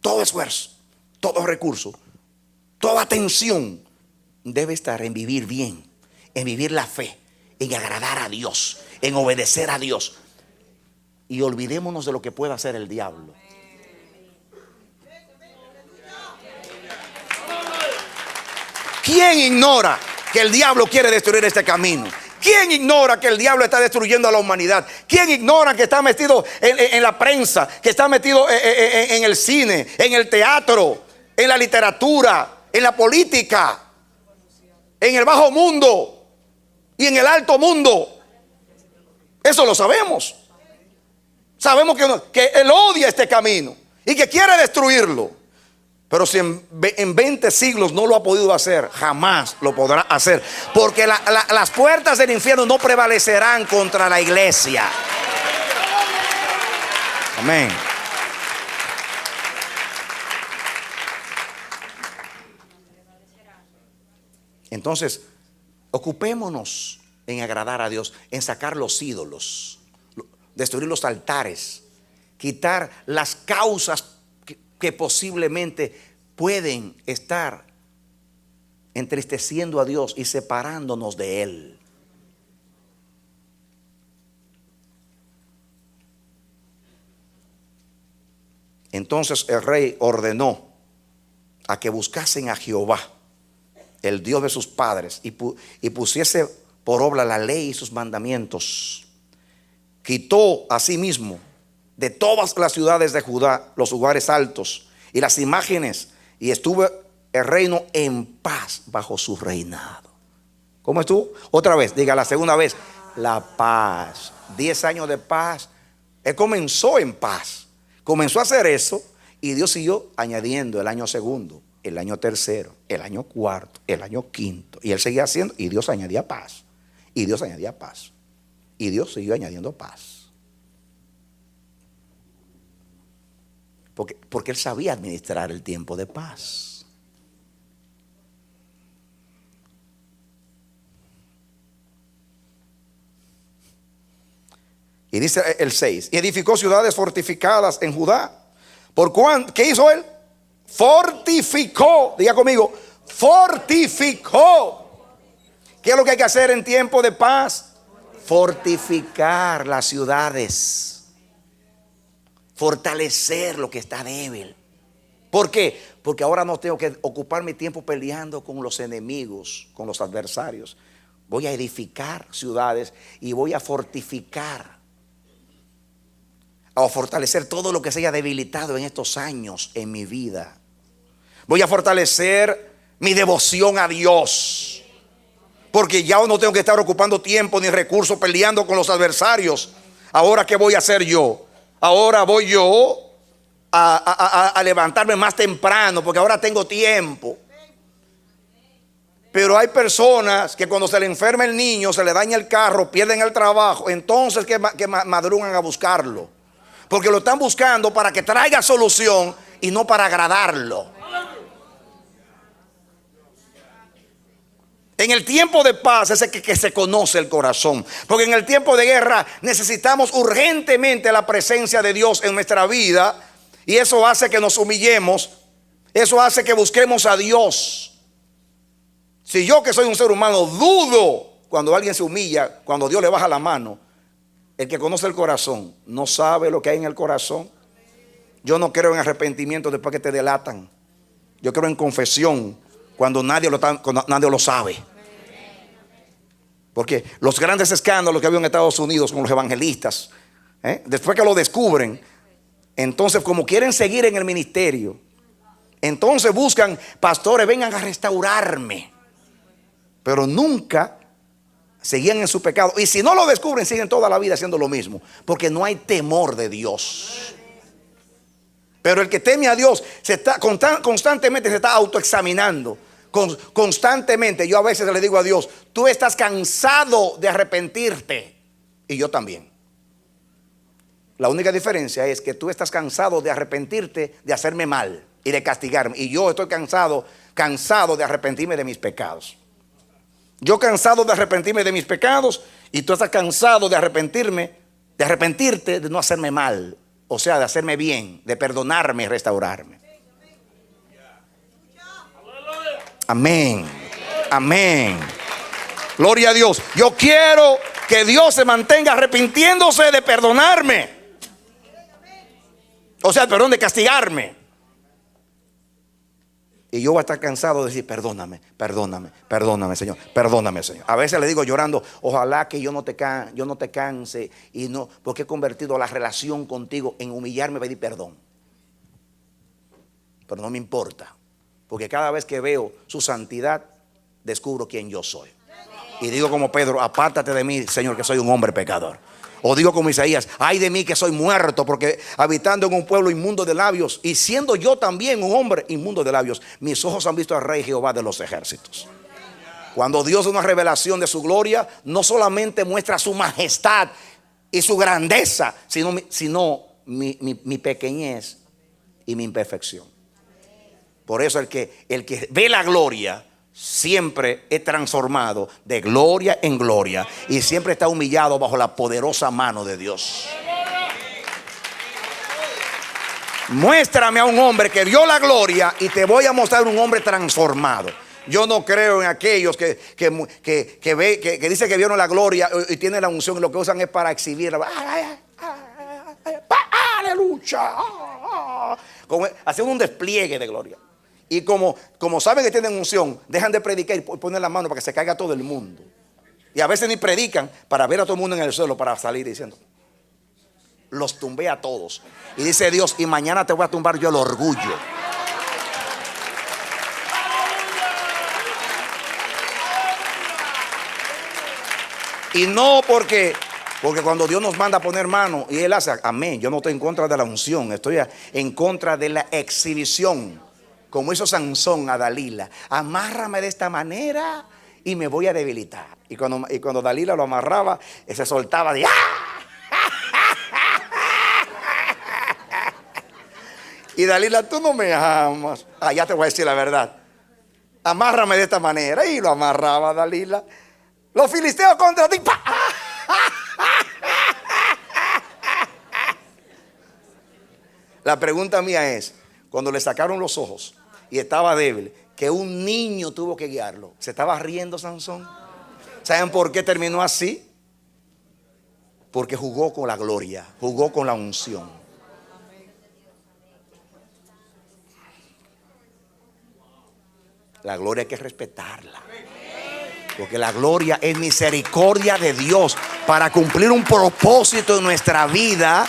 todo esfuerzo, todo recurso, toda atención debe estar en vivir bien, en vivir la fe, en agradar a Dios, en obedecer a Dios. Y olvidémonos de lo que pueda hacer el diablo. ¿Quién ignora que el diablo quiere destruir este camino? ¿Quién ignora que el diablo está destruyendo a la humanidad? ¿Quién ignora que está metido en la prensa, que está metido en el cine, en el teatro, en la literatura, en la política, en el bajo mundo y en el alto mundo? Eso lo sabemos. Sabemos que él odia este camino y que quiere destruirlo. Pero si en 20 siglos no lo ha podido hacer, jamás lo podrá hacer. Porque las puertas del infierno no prevalecerán contra la iglesia. Amén. Entonces, ocupémonos en agradar a Dios, en sacar los ídolos, destruir los altares, quitar las causas que posiblemente pueden estar entristeciendo a Dios y separándonos de Él. Entonces el rey ordenó a que buscasen a Jehová, el Dios de sus padres, y pusiese por obra la ley y sus mandamientos. Quitó asimismo de todas las ciudades de Judá los lugares altos y las imágenes, y estuvo el reino en paz bajo su reinado. ¿Cómo estuvo? Otra vez, diga la segunda vez, la paz. 10 años de paz. Él comenzó en paz, comenzó a hacer eso, y Dios siguió añadiendo el año segundo, el año tercero, el año cuarto, el año quinto, y él seguía haciendo, y Dios añadía paz, y Dios añadía paz, y Dios siguió añadiendo paz, porque él sabía administrar el tiempo de paz. Y dice el 6, y edificó ciudades fortificadas en Judá. ¿Por cuánto? ¿Qué hizo él? Fortificó. Diga conmigo, fortificó. ¿Qué es lo que hay que hacer en tiempo de paz? Fortificar las ciudades, fortalecer lo que está débil. ¿Por qué? Porque ahora no tengo que ocupar mi tiempo peleando con los enemigos, con los adversarios. Voy a edificar ciudades y voy a fortificar, a fortalecer todo lo que se haya debilitado en estos años en mi vida. Voy a fortalecer mi devoción a Dios, porque ya no tengo que estar ocupando tiempo ni recursos peleando con los adversarios. Ahora, ¿qué voy a hacer yo? Ahora voy yo a levantarme más temprano, porque ahora tengo tiempo. Pero hay personas que cuando se le enferma el niño, se le daña el carro, pierden el trabajo, entonces que madrugan a buscarlo, porque lo están buscando para que traiga solución y no para agradarlo. En el tiempo de paz es que se conoce el corazón, porque en el tiempo de guerra necesitamos urgentemente la presencia de Dios en nuestra vida, y eso hace que nos humillemos, eso hace que busquemos a Dios. Si yo, que soy un ser humano, dudo cuando alguien se humilla, cuando Dios le baja la mano, el que conoce el corazón no sabe lo que hay en el corazón. Yo no creo en arrepentimiento después que te delatan. Yo creo en confesión cuando nadie lo sabe. Porque los grandes escándalos que había en Estados Unidos con los evangelistas, después que lo descubren, entonces como quieren seguir en el ministerio, entonces buscan pastores, vengan a restaurarme. Pero nunca seguían en su pecado. Y si no lo descubren, siguen toda la vida haciendo lo mismo, porque no hay temor de Dios. Pero el que teme a Dios constantemente se está autoexaminando. Constantemente. Yo a veces le digo a Dios, tú estás cansado de arrepentirte, y yo también. La única diferencia es que tú estás cansado de arrepentirte, de hacerme mal y de castigarme, y yo estoy cansado de arrepentirme de mis pecados. Yo cansado de arrepentirme de mis pecados, y tú estás cansado de arrepentirte de no hacerme mal, o sea, de hacerme bien, de perdonarme y restaurarme. Amén, amén. Gloria a Dios. Yo quiero que Dios se mantenga arrepintiéndose de perdonarme, o sea, perdón, de castigarme. Y yo voy a estar cansado de decir, perdóname, Señor, perdóname, Señor. A veces le digo llorando, ojalá que yo no te canse, y no, porque he convertido la relación contigo en humillarme y pedir perdón. Pero no me importa, porque cada vez que veo su santidad, descubro quién yo soy. Y digo como Pedro, apártate de mí, Señor, que soy un hombre pecador. O digo como Isaías, ay de mí que soy muerto, porque habitando en un pueblo inmundo de labios, y siendo yo también un hombre inmundo de labios, mis ojos han visto al Rey Jehová de los ejércitos. Cuando Dios da una revelación de su gloria, no solamente muestra su majestad y su grandeza, sino mi pequeñez y mi imperfección. Por eso el que ve la gloria siempre es transformado de gloria en gloria, y siempre está humillado bajo la poderosa mano de Dios. Muéstrame a un hombre que vio la gloria y te voy a mostrar un hombre transformado. Yo no creo en aquellos que dicen que vieron la gloria y tienen la unción y lo que usan es para exhibirla. Aleluya. Haciendo un despliegue de gloria. Y como saben que tienen unción, dejan de predicar y ponen la mano para que se caiga todo el mundo. Y a veces ni predican para ver a todo el mundo en el suelo, para salir diciendo: los tumbé a todos. Y dice Dios: y mañana te voy a tumbar yo el orgullo. Y no porque cuando Dios nos manda a poner mano y Él hace, amén, yo no estoy en contra de la unción, estoy en contra de la exhibición. Como hizo Sansón a Dalila: amárrame de esta manera y me voy a debilitar. Y cuando Dalila lo amarraba, se soltaba de y Dalila: tú no me amas. Ya te voy a decir la verdad, amárrame de esta manera. Y lo amarraba Dalila. Los filisteos contra ti. La pregunta mía es: cuando le sacaron los ojos y estaba débil, que un niño tuvo que guiarlo, ¿se estaba riendo Sansón? ¿Saben por qué terminó así? Porque jugó con la gloria, jugó con la unción. La gloria hay que respetarla, porque la gloria es misericordia de Dios para cumplir un propósito en nuestra vida.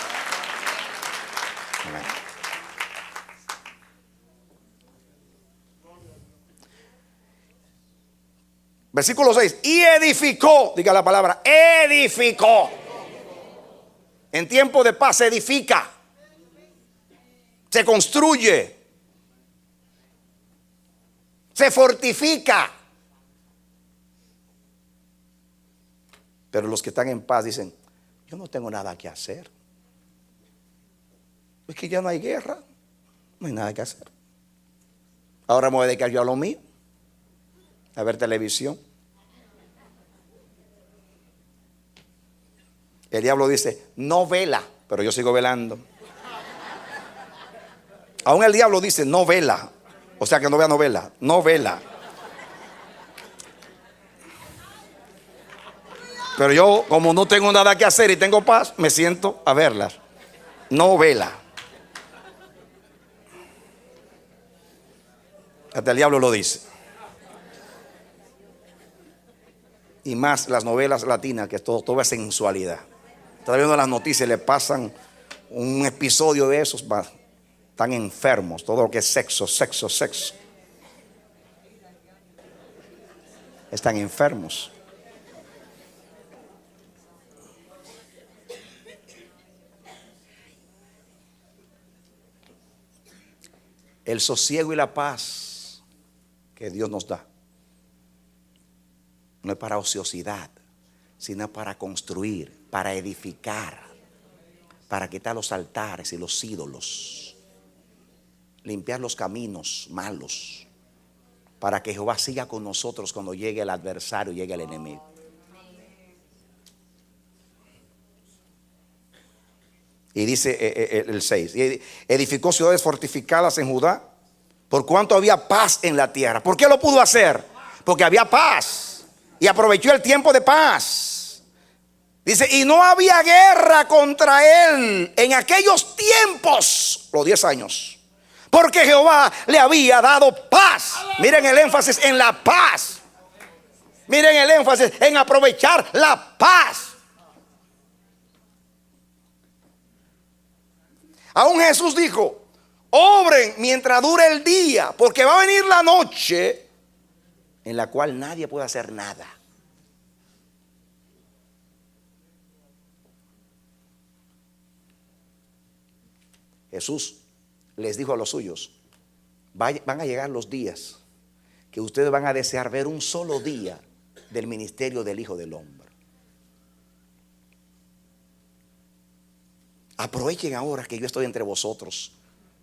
Versículo 6. Y edificó, diga la palabra, edificó. En tiempo de paz se edifica, se construye, se fortifica. Pero los que están en paz dicen: yo no tengo nada que hacer. Es que ya no hay guerra, no hay nada que hacer. Ahora me voy a dedicar yo a lo mío, a ver televisión. El diablo dice: no vela, pero yo sigo velando. Aún el diablo dice: no vela, o sea que no vea novela, no vela. Pero yo, como no tengo nada que hacer y tengo paz, me siento a verlas. No vela. Hasta el diablo lo dice. Y más las novelas latinas, que todo es sensualidad. Está viendo las noticias, le pasan un episodio de esos, están enfermos. Todo lo que es sexo. Están enfermos. El sosiego y la paz que Dios nos da no es para ociosidad, sino para construir, para edificar, para quitar los altares y los ídolos, limpiar los caminos malos, para que Jehová siga con nosotros cuando llegue el adversario, llegue el enemigo. Y dice el 6: edificó ciudades fortificadas en Judá, por cuanto había paz en la tierra. ¿Por qué lo pudo hacer? Porque había paz y aprovechó el tiempo de paz. Dice: y no había guerra contra él en aquellos tiempos, los 10 años, porque Jehová le había dado paz. Miren el énfasis en la paz. Miren el énfasis en aprovechar la paz. Aún Jesús dijo: obren mientras dure el día, porque va a venir la noche en la cual nadie puede hacer nada. Jesús les dijo a los suyos: van a llegar los días que ustedes van a desear ver un solo día del ministerio del Hijo del Hombre. Aprovechen ahora que yo estoy entre vosotros,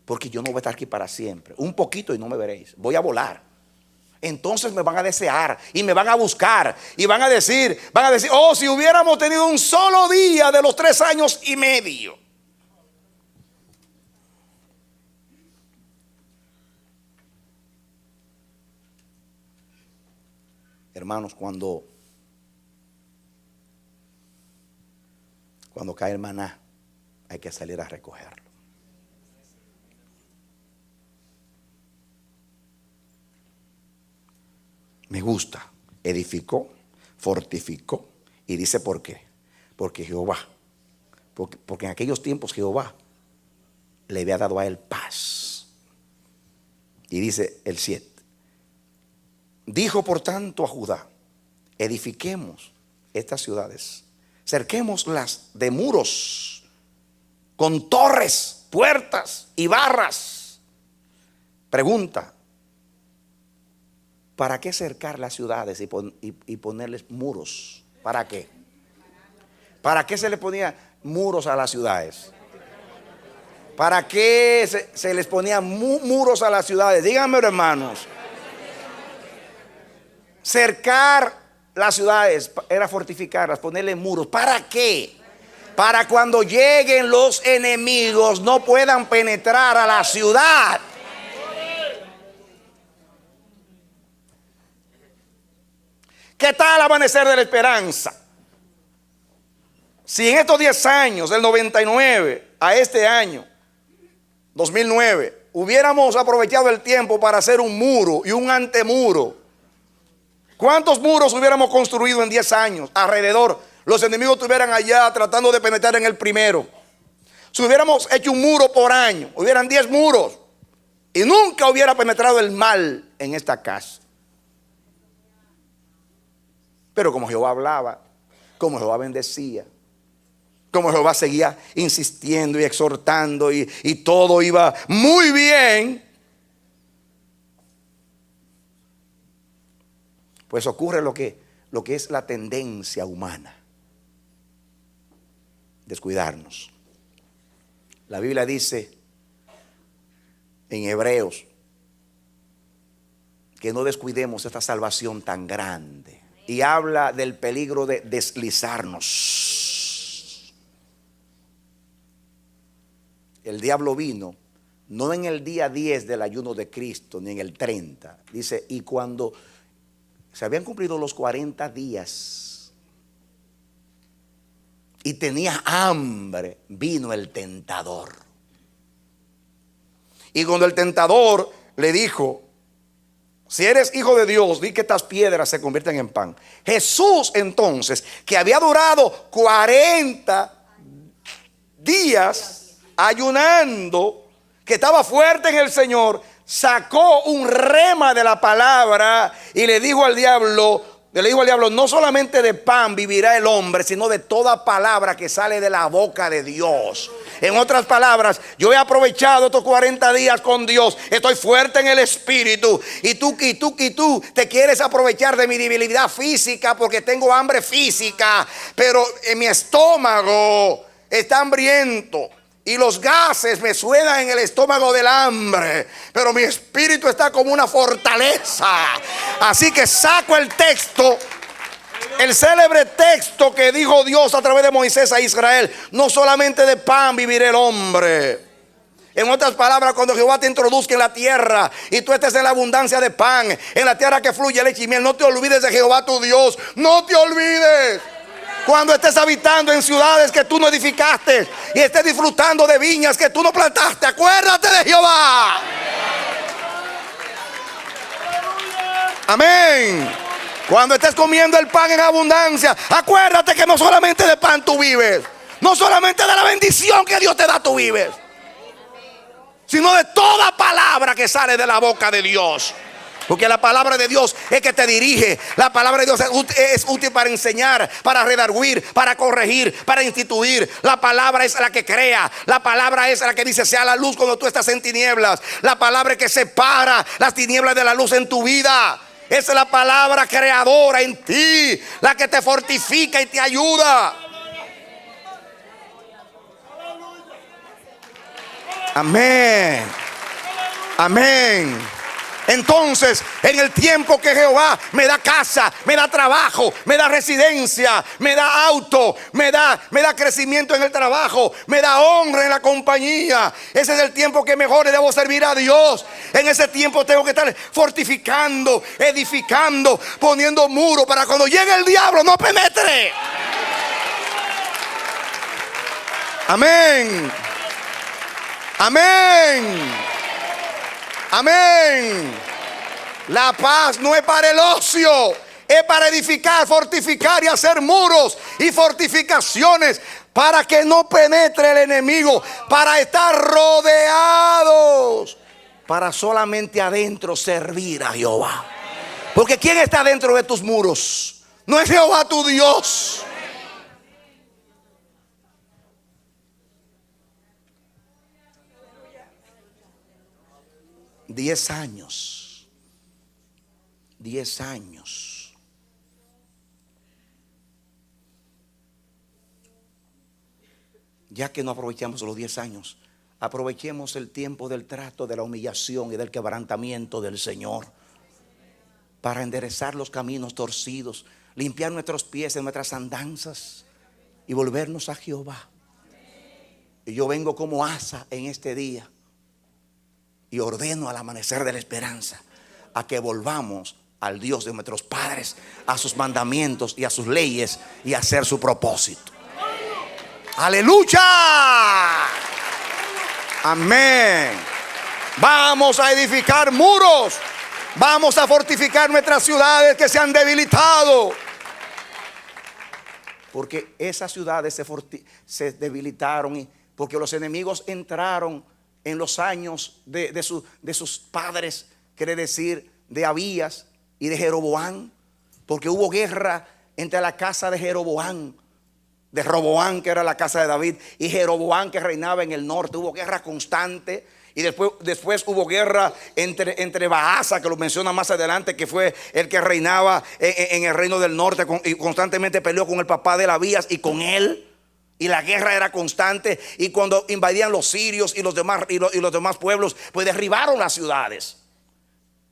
porque yo no voy a estar aquí para siempre. Un poquito y no me veréis, voy a volar. Entonces me van a desear y me van a buscar y van a decir: oh, si hubiéramos tenido un solo día de los 3 años y medio. Hermanos, cuando cae el maná, hay que salir a recogerlo. Me gusta. Edificó, fortificó. Y dice por qué. Porque Jehová. Porque en aquellos tiempos Jehová le había dado a él paz. Y dice el 7. Dijo por tanto a Judá: edifiquemos estas ciudades, cerquémoslas de muros, con torres, puertas y barras. Pregunta: ¿para qué cercar las ciudades y ponerles muros? ¿Para qué? ¿Para qué se le ponía muros a las ciudades? ¿Para qué se les ponía muros a las ciudades? Díganme, hermanos. Cercar las ciudades era fortificarlas, ponerle muros. ¿Para qué? Para cuando lleguen los enemigos no puedan penetrar a la ciudad. ¿Qué tal Amanecer de la Esperanza? Si en estos 10 años, del 99 a este año, 2009, hubiéramos aprovechado el tiempo para hacer un muro y un antemuro, ¿cuántos muros hubiéramos construido en 10 años alrededor? Los enemigos estuvieran allá tratando de penetrar en el primero. Si hubiéramos hecho un muro por año, hubieran 10 muros y nunca hubiera penetrado el mal en esta casa. Pero como Jehová hablaba, como Jehová bendecía, como Jehová seguía insistiendo y exhortando y todo iba muy bien, pues ocurre lo que es la tendencia humana: descuidarnos. La Biblia dice en Hebreos que no descuidemos esta salvación tan grande, y habla del peligro de deslizarnos. El diablo vino no en el día 10 del ayuno de Cristo, ni en el 30. Dice: y cuando se habían cumplido los 40 días y tenía hambre, vino el tentador. Y cuando el tentador le dijo: si eres hijo de Dios, di que estas piedras se convierten en pan. Jesús entonces, que había durado 40 días ayunando, que estaba fuerte en el Señor, sacó un rema de la palabra y le dijo al diablo: no solamente de pan vivirá el hombre, sino de toda palabra que sale de la boca de Dios. En otras palabras, yo he aprovechado estos 40 días con Dios, estoy fuerte en el espíritu, y tú te quieres aprovechar de mi debilidad física porque tengo hambre física, pero en mi estómago está hambriento y los gases me suenan en el estómago del hambre, pero mi espíritu está como una fortaleza. Así que saco el texto, el célebre texto que dijo Dios a través de Moisés a Israel: no solamente de pan vivirá el hombre. En otras palabras, cuando Jehová te introduzca en la tierra y tú estés en la abundancia de pan, en la tierra que fluye leche y miel, no te olvides de Jehová tu Dios. No te olvides. Cuando estés habitando en ciudades que tú no edificaste y estés disfrutando de viñas que tú no plantaste, acuérdate de Jehová. Amén. Cuando estés comiendo el pan en abundancia, acuérdate que no solamente de pan tú vives, no solamente de la bendición que Dios te da tú vives, sino de toda palabra que sale de la boca de Dios. Porque la palabra de Dios es que te dirige. La palabra de Dios es útil para enseñar, para redarguir, para corregir, para instituir. La palabra es la que crea. La palabra es la que dice: sea la luz cuando tú estás en tinieblas. La palabra que separa las tinieblas de la luz en tu vida. Esa es la palabra creadora en ti, la que te fortifica y te ayuda. Amén. Amén. Entonces, en el tiempo que Jehová me da casa, me da trabajo, me da residencia, me da auto, me da crecimiento en el trabajo, me da honra en la compañía, ese es el tiempo que mejor debo servir a Dios. En ese tiempo tengo que estar fortificando, edificando, poniendo muro para cuando llegue el diablo no penetre. Amén. Amén. Amén. La paz no es para el ocio, es para edificar, fortificar y hacer muros y fortificaciones para que no penetre el enemigo, para estar rodeados, para solamente adentro servir a Jehová. Porque ¿quién está dentro de tus muros? No es Jehová tu Dios. Diez años. Ya que no aprovechamos los 10 años, aprovechemos el tiempo del trato, de la humillación y del quebrantamiento del Señor, para enderezar los caminos torcidos, limpiar nuestros pies en nuestras andanzas y volvernos a Jehová. Y yo vengo como Asa en este día y ordeno al amanecer de la esperanza a que volvamos al Dios de nuestros padres, a sus mandamientos y a sus leyes y a hacer su propósito. ¡Aleluya! Amén. Vamos a edificar muros. Vamos a fortificar nuestras ciudades que se han debilitado. Porque esas ciudades se debilitaron porque los enemigos entraron en los años de sus padres, quiere decir de Abías y de Jeroboam, porque hubo guerra entre la casa de Jeroboam, de Roboam, que era la casa de David, y Jeroboam, que reinaba en el norte. Hubo guerra constante. Y después hubo guerra entre Baasa, que lo menciona más adelante, que fue el que reinaba en el reino del norte, y constantemente peleó con el papá de Abías y con él. Y la guerra era constante. Y cuando invadían los sirios y los demás pueblos, pues derribaron las ciudades.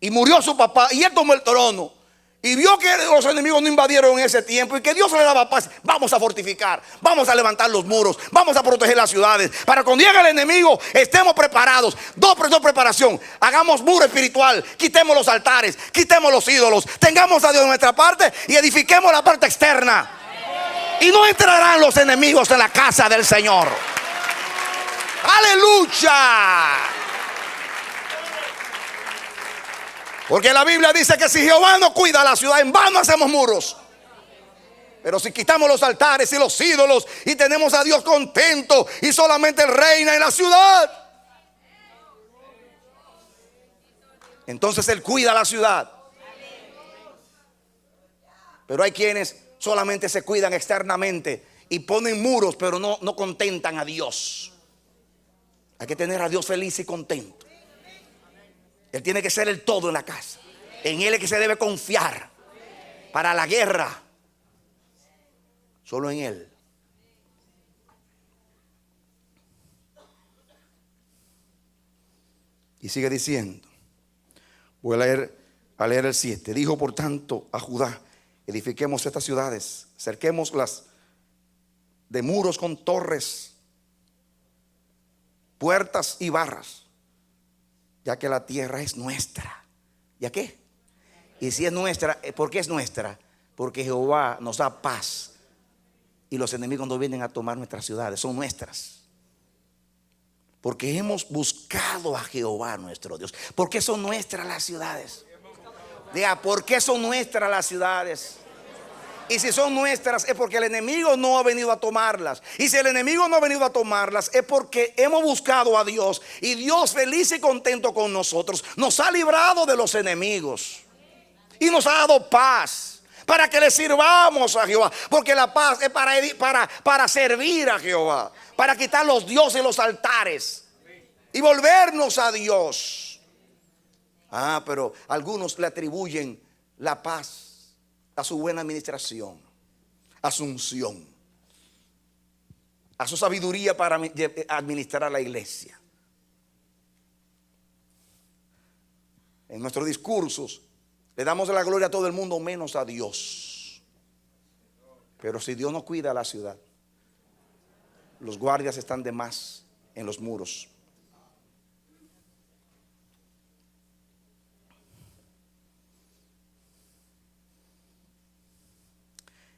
Y murió su papá y él tomó el trono. Y vio que los enemigos no invadieron en ese tiempo y que Dios le daba paz. Vamos a fortificar, vamos a levantar los muros, vamos a proteger las ciudades, para cuando llegue el enemigo estemos preparados. Dos preparación. Hagamos muro espiritual, quitemos los altares, quitemos los ídolos, tengamos a Dios en nuestra parte y edifiquemos la parte externa. Y no entrarán los enemigos en la casa del Señor. ¡Aleluya! Porque la Biblia dice que si Jehová no cuida la ciudad, en vano hacemos muros. Pero si quitamos los altares y los ídolos y tenemos a Dios contento y solamente Él reina en la ciudad, entonces Él cuida la ciudad. Pero hay quienes solamente se cuidan externamente y ponen muros, pero no contentan a Dios. Hay que tener a Dios feliz y contento. Él tiene que ser el todo en la casa. En Él es que se debe confiar para la guerra. Solo en Él. Y sigue diciendo. Voy a leer el 7. Dijo por tanto a Judá: edifiquemos estas ciudades, cerquémoslas de muros con torres, puertas y barras, ya que la tierra es nuestra. ¿Ya qué? Y si es nuestra, ¿por qué es nuestra? Porque Jehová nos da paz y los enemigos no vienen a tomar nuestras ciudades, son nuestras. Porque hemos buscado a Jehová nuestro Dios. ¿Por qué son nuestras las ciudades? Diga, ¿por qué son nuestras las ciudades? Y si son nuestras es porque el enemigo no ha venido a tomarlas. Y si el enemigo no ha venido a tomarlas es porque hemos buscado a Dios. Y Dios, feliz y contento con nosotros, nos ha librado de los enemigos y nos ha dado paz para que le sirvamos a Jehová. Porque la paz es para servir a Jehová, para quitar los dioses y los altares y volvernos a Dios. Pero algunos le atribuyen la paz a su buena administración, a su unción, a su sabiduría para administrar la iglesia. En nuestros discursos le damos la gloria a todo el mundo menos a Dios. Pero si Dios no cuida la ciudad, los guardias están de más en los muros.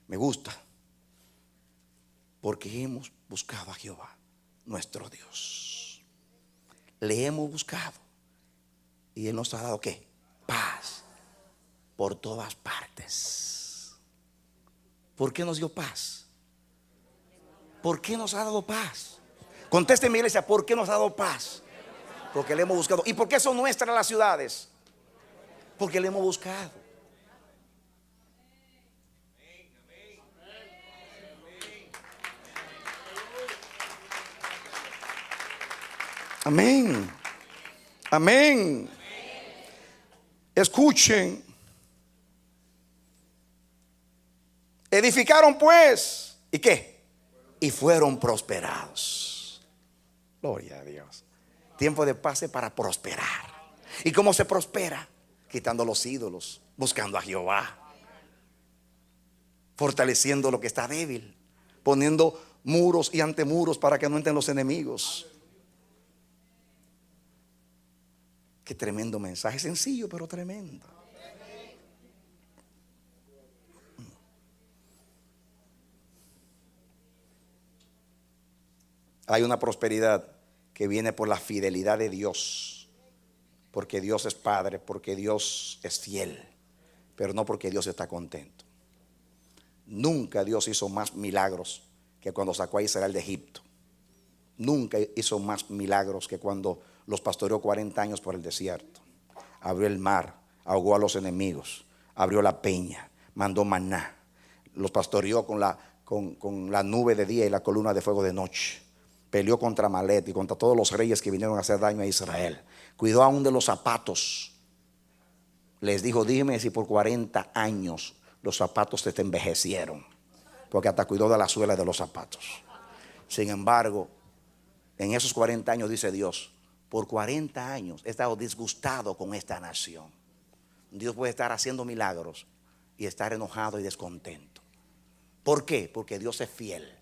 Me gusta porque hemos buscado a Jehová nuestro Dios. Le hemos buscado y Él nos ha dado ¿qué? Paz. por todas partes. ¿Por qué nos dio paz? ¿Por qué nos ha dado paz? Conteste mi iglesia, ¿por qué nos ha dado paz? Porque le hemos buscado. ¿Y por qué son nuestras las ciudades? Porque le hemos buscado. Amén. Amén. Escuchen. Edificaron pues. ¿Y qué? Y fueron prosperados. Gloria a Dios. Tiempo de paz para prosperar. ¿Y cómo se prospera? Quitando los ídolos, buscando a Jehová, fortaleciendo lo que está débil, poniendo muros y antemuros para que no entren los enemigos. Qué tremendo mensaje, sencillo pero tremendo. Hay una prosperidad que viene por la fidelidad de Dios, porque Dios es Padre, porque Dios es fiel, pero no porque Dios está contento. Nunca Dios hizo más milagros que cuando sacó a Israel de Egipto. Nunca hizo más milagros que cuando los pastoreó 40 años por el desierto. Abrió el mar, ahogó a los enemigos, abrió la peña, mandó maná, los pastoreó con la nube de día y la columna de fuego de noche. Peleó contra Amalek y contra todos los reyes que vinieron a hacer daño a Israel. Cuidó aún de los zapatos. Les dijo: dime si por 40 años los zapatos te envejecieron, porque hasta cuidó de la suela de los zapatos. Sin embargo, en esos 40 años, dice Dios, por 40 años he estado disgustado con esta nación. Dios puede estar haciendo milagros y estar enojado y descontento. ¿Por qué? Porque Dios es fiel.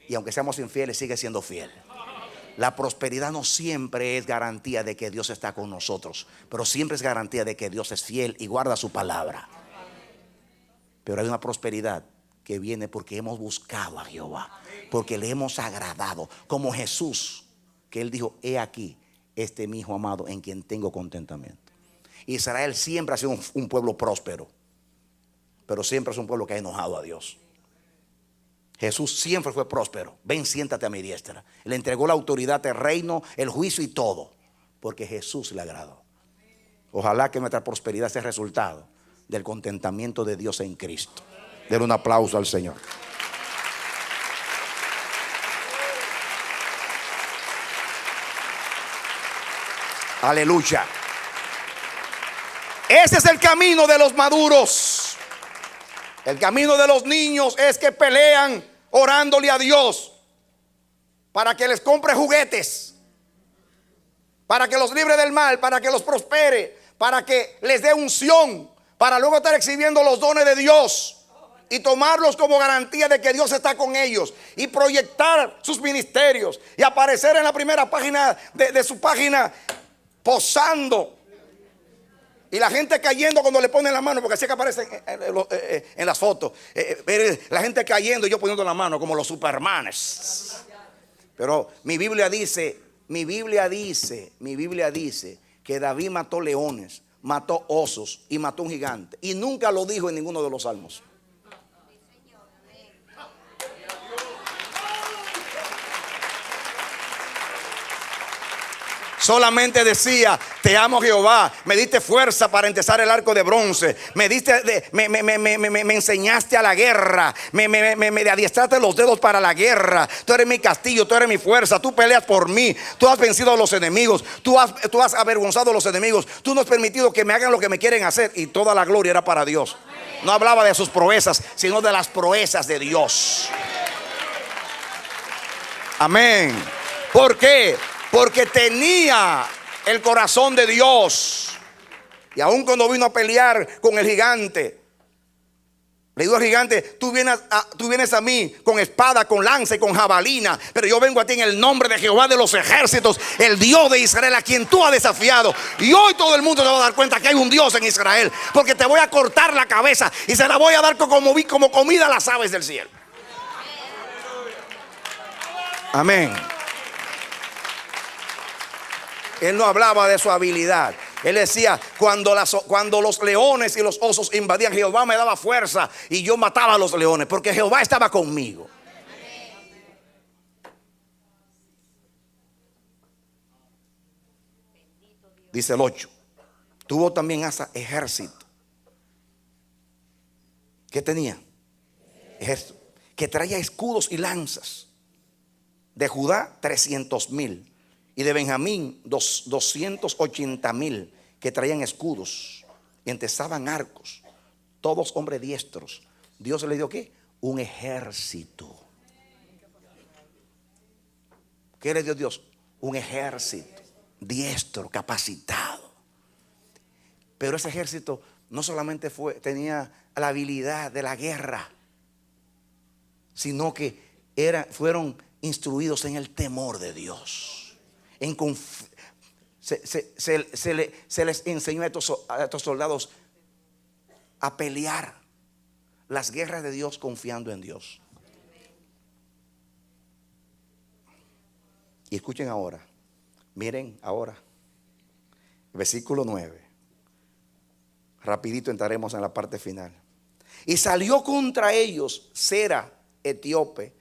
Y aunque seamos infieles, sigue siendo fiel. La prosperidad no siempre es garantía de que Dios está con nosotros, pero siempre es garantía de que Dios es fiel y guarda su palabra. Pero hay una prosperidad que viene porque hemos buscado a Jehová, porque le hemos agradado, como Jesús, que él dijo: he aquí, este mi hijo amado, en quien tengo contentamiento. Israel siempre ha sido un pueblo próspero, pero siempre es un pueblo que ha enojado a Dios. Jesús siempre fue próspero. Ven, siéntate a mi diestra. Le entregó la autoridad, el reino, el juicio y todo, porque Jesús le agradó. Ojalá que nuestra prosperidad sea resultado del contentamiento de Dios en Cristo. Denle un aplauso al Señor. Aleluya. Ese es el camino de los maduros. El camino de los niños es que pelean orándole a Dios para que les compre juguetes, para que los libre del mal, para que los prospere, para que les dé unción, para luego estar exhibiendo los dones de Dios y tomarlos como garantía de que Dios está con ellos, y proyectar sus ministerios y aparecer en la primera página de su página posando. Y la gente cayendo cuando le ponen la mano, porque así que aparecen en las fotos. La gente cayendo y yo poniendo la mano como los supermanes. Pero mi Biblia dice que David mató leones, mató osos y mató un gigante. Y nunca lo dijo en ninguno de los salmos. Solamente decía: te amo, Jehová, me diste fuerza para entesar el arco de bronce, me enseñaste a la guerra, me adiestraste los dedos para la guerra. Tú eres mi castillo, tú eres mi fuerza, tú peleas por mí, tú has vencido a los enemigos, tú has avergonzado a los enemigos, tú no has permitido que me hagan lo que me quieren hacer. Y toda la gloria era para Dios. No hablaba de sus proezas, sino de las proezas de Dios. Amén. ¿Por qué? Porque tenía el corazón de Dios. Y aun cuando vino a pelear con el gigante, le dijo al gigante: tú vienes a mí con espada, con lanza y con jabalina, pero yo vengo a ti en el nombre de Jehová de los ejércitos, el Dios de Israel, a quien tú has desafiado. Y hoy todo el mundo se va a dar cuenta que hay un Dios en Israel, porque te voy a cortar la cabeza y se la voy a dar como comida a las aves del cielo. Amén. Él no hablaba de su habilidad. Él decía, cuando los leones y los osos invadían, Jehová me daba fuerza y yo mataba a los leones, porque Jehová estaba conmigo. Dice el 8. Tuvo también Asa ejército. ¿Qué tenía? Ejército. Que traía escudos y lanzas. De Judá 300,000. Y de Benjamín 280,000 que traían escudos y entesaban arcos. Todos hombres diestros. Dios le dio ¿qué? Un ejército. ¿Qué le dio Dios? Un ejército diestro, capacitado. Pero ese ejército no solamente tenía la habilidad de la guerra, sino que fueron instruidos en el temor de Dios. Se les enseñó a estos soldados a pelear las guerras de Dios confiando en Dios. Y escuchen ahora, miren ahora, versículo 9. Rapidito entraremos en la parte final. Y salió contra ellos Sera, etíope,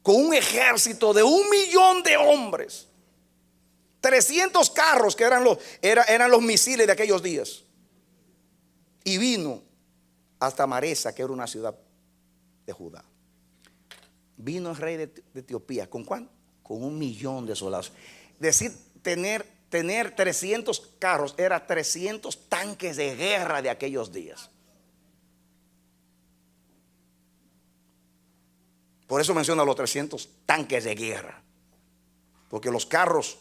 con un ejército de 1,000,000 de hombres, 300 carros que eran los misiles de aquellos días. Y vino hasta Maresa, que era una ciudad de Judá. Vino el rey de Etiopía. ¿Con cuánto? Con 1,000,000 de soldados. Decir, tener 300 carros era 300 tanques de guerra de aquellos días. Por eso menciona los 300 tanques de guerra. Porque los carros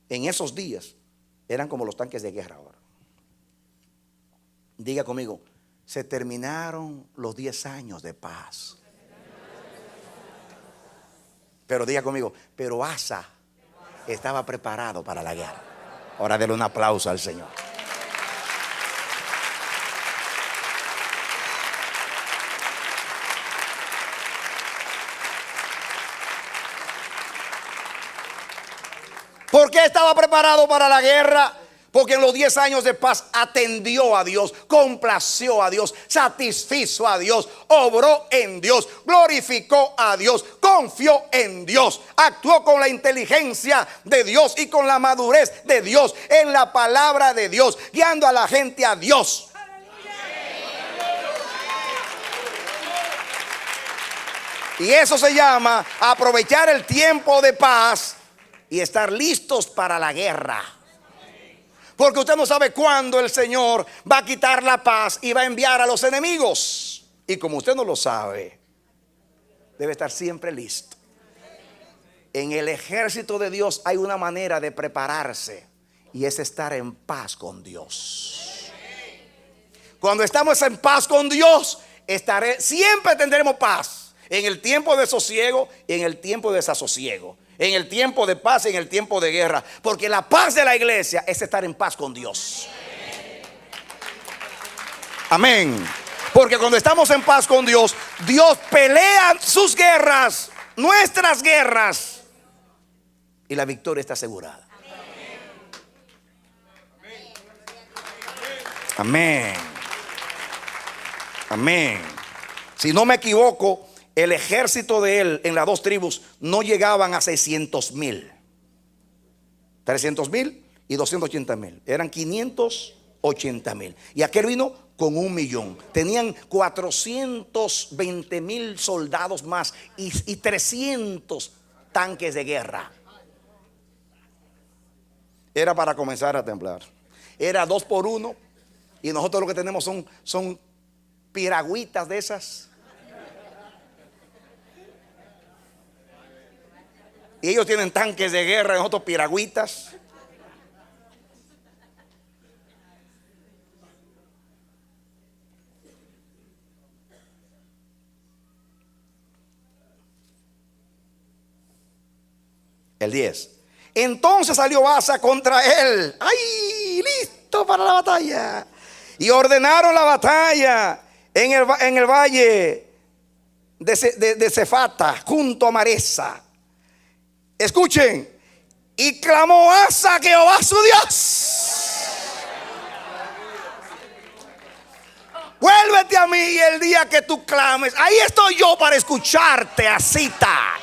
en esos días eran como los tanques de guerra ahora. Diga conmigo, se terminaron los 10 años de paz. Pero diga conmigo, pero Asa estaba preparado para la guerra. Ahora denle un aplauso al Señor. ¿Por qué estaba preparado para la guerra? Porque en los 10 años de paz atendió a Dios, complació a Dios, satisfizo a Dios, obró en Dios, glorificó a Dios, confió en Dios, actuó con la inteligencia de Dios y con la madurez de Dios, en la palabra de Dios, guiando a la gente a Dios. Y eso se llama aprovechar el tiempo de paz y estar listos para la guerra. Porque usted no sabe cuándo el Señor va a quitar la paz y va a enviar a los enemigos. Y como usted no lo sabe, debe estar siempre listo. En el ejército de Dios hay una manera de prepararse, y es estar en paz con Dios. Cuando estamos en paz con Dios, siempre tendremos paz. En el tiempo de sosiego y en el tiempo de desasosiego. En el tiempo de paz y en el tiempo de guerra. Porque la paz de la iglesia es estar en paz con Dios. Amén. Porque cuando estamos en paz con Dios, Dios pelea sus guerras, nuestras guerras, y la victoria está asegurada. Amén. Amén. Si no me equivoco, el ejército de él en las dos tribus no llegaban a 600,000. 300,000 y 280,000. Eran 580,000. Y aquel vino con 1,000,000. Tenían 420,000 soldados más y 300 tanques de guerra. Era para comenzar a temblar. Era 2 por 1. Y nosotros lo que tenemos son piragüitas de esas. Y ellos tienen tanques de guerra, nosotros piragüitas. El 10. Entonces salió Asa contra él. ¡Ay! Listo para la batalla. Y ordenaron la batalla en el valle de Cefata, junto a Maresa. Escuchen, Y clamó Asa a Jehová su Dios. Vuélvete a mí y el día que tú clames, ahí estoy yo para escucharte, Asita.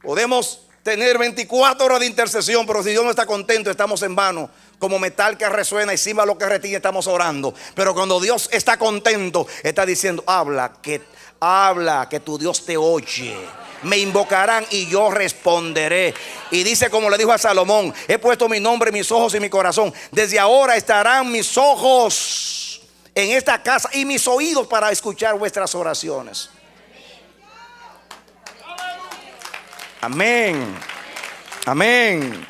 Podemos tener 24 horas de intercesión, pero si Dios no está contento, estamos en vano. Como metal que resuena y címbalo que retiñe, estamos orando. Pero cuando Dios está contento, está diciendo: habla, que tu Dios te oye. Me invocarán y yo responderé. Y dice, como le dijo a Salomón: he puesto mi nombre, mis ojos y mi corazón. Desde ahora estarán mis ojos en esta casa y mis oídos para escuchar vuestras oraciones. Amén. Amén.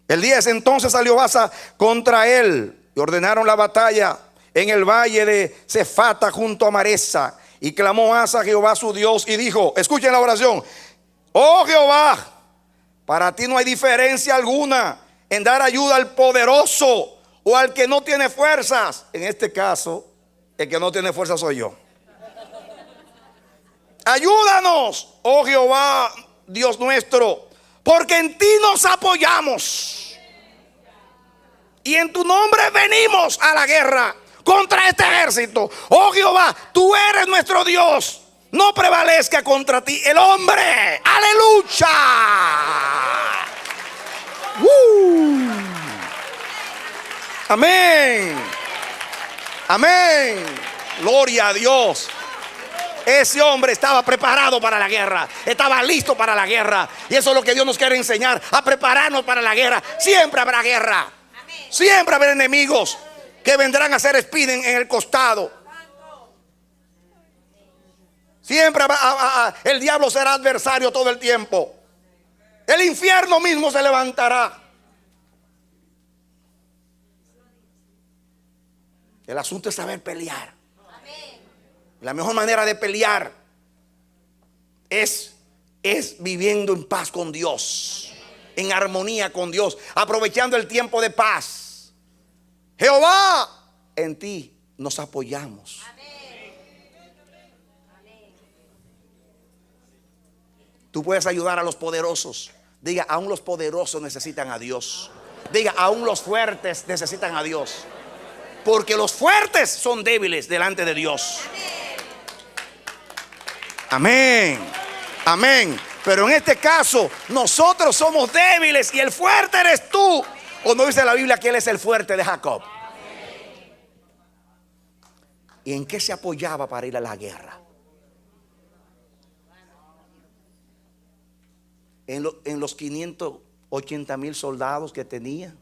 El día ese entonces salió Asa contra él y ordenaron la batalla en el valle de Cefata junto a Maresa. Y clamó Asa a Jehová su Dios y dijo, escuchen la oración: oh Jehová, para ti no hay diferencia alguna en dar ayuda al poderoso o al que no tiene fuerzas. En este caso, el que no tiene fuerzas soy yo. Ayúdanos, oh Jehová, Dios nuestro, porque en ti nos apoyamos y en tu nombre venimos a la guerra contra este ejército. Oh Jehová, tú eres nuestro Dios, no prevalezca contra ti el hombre. Aleluya. Amén. Amén. Gloria a Dios. Ese hombre estaba preparado para la guerra, estaba listo para la guerra. Y eso es lo que Dios nos quiere enseñar, a prepararnos para la guerra. Siempre habrá guerra. Siempre habrá enemigos que vendrán a hacer espinen en el costado. Siempre el diablo será adversario todo el tiempo. El infierno mismo se levantará. El asunto es saber pelear. La mejor manera de pelear es viviendo en paz con Dios, en armonía con Dios, aprovechando el tiempo de paz. Jehová, en ti nos apoyamos. Tú puedes ayudar a los poderosos. Diga, aún los poderosos necesitan a Dios. Diga, aún los fuertes necesitan a Dios. Porque los fuertes son débiles delante de Dios. Amén. Amén. Pero en este caso, nosotros somos débiles y el fuerte eres tú. ¿O no dice la Biblia que él es el fuerte de Jacob? ¿Y en qué se apoyaba para ir a la guerra? En los 580,000 soldados que tenía.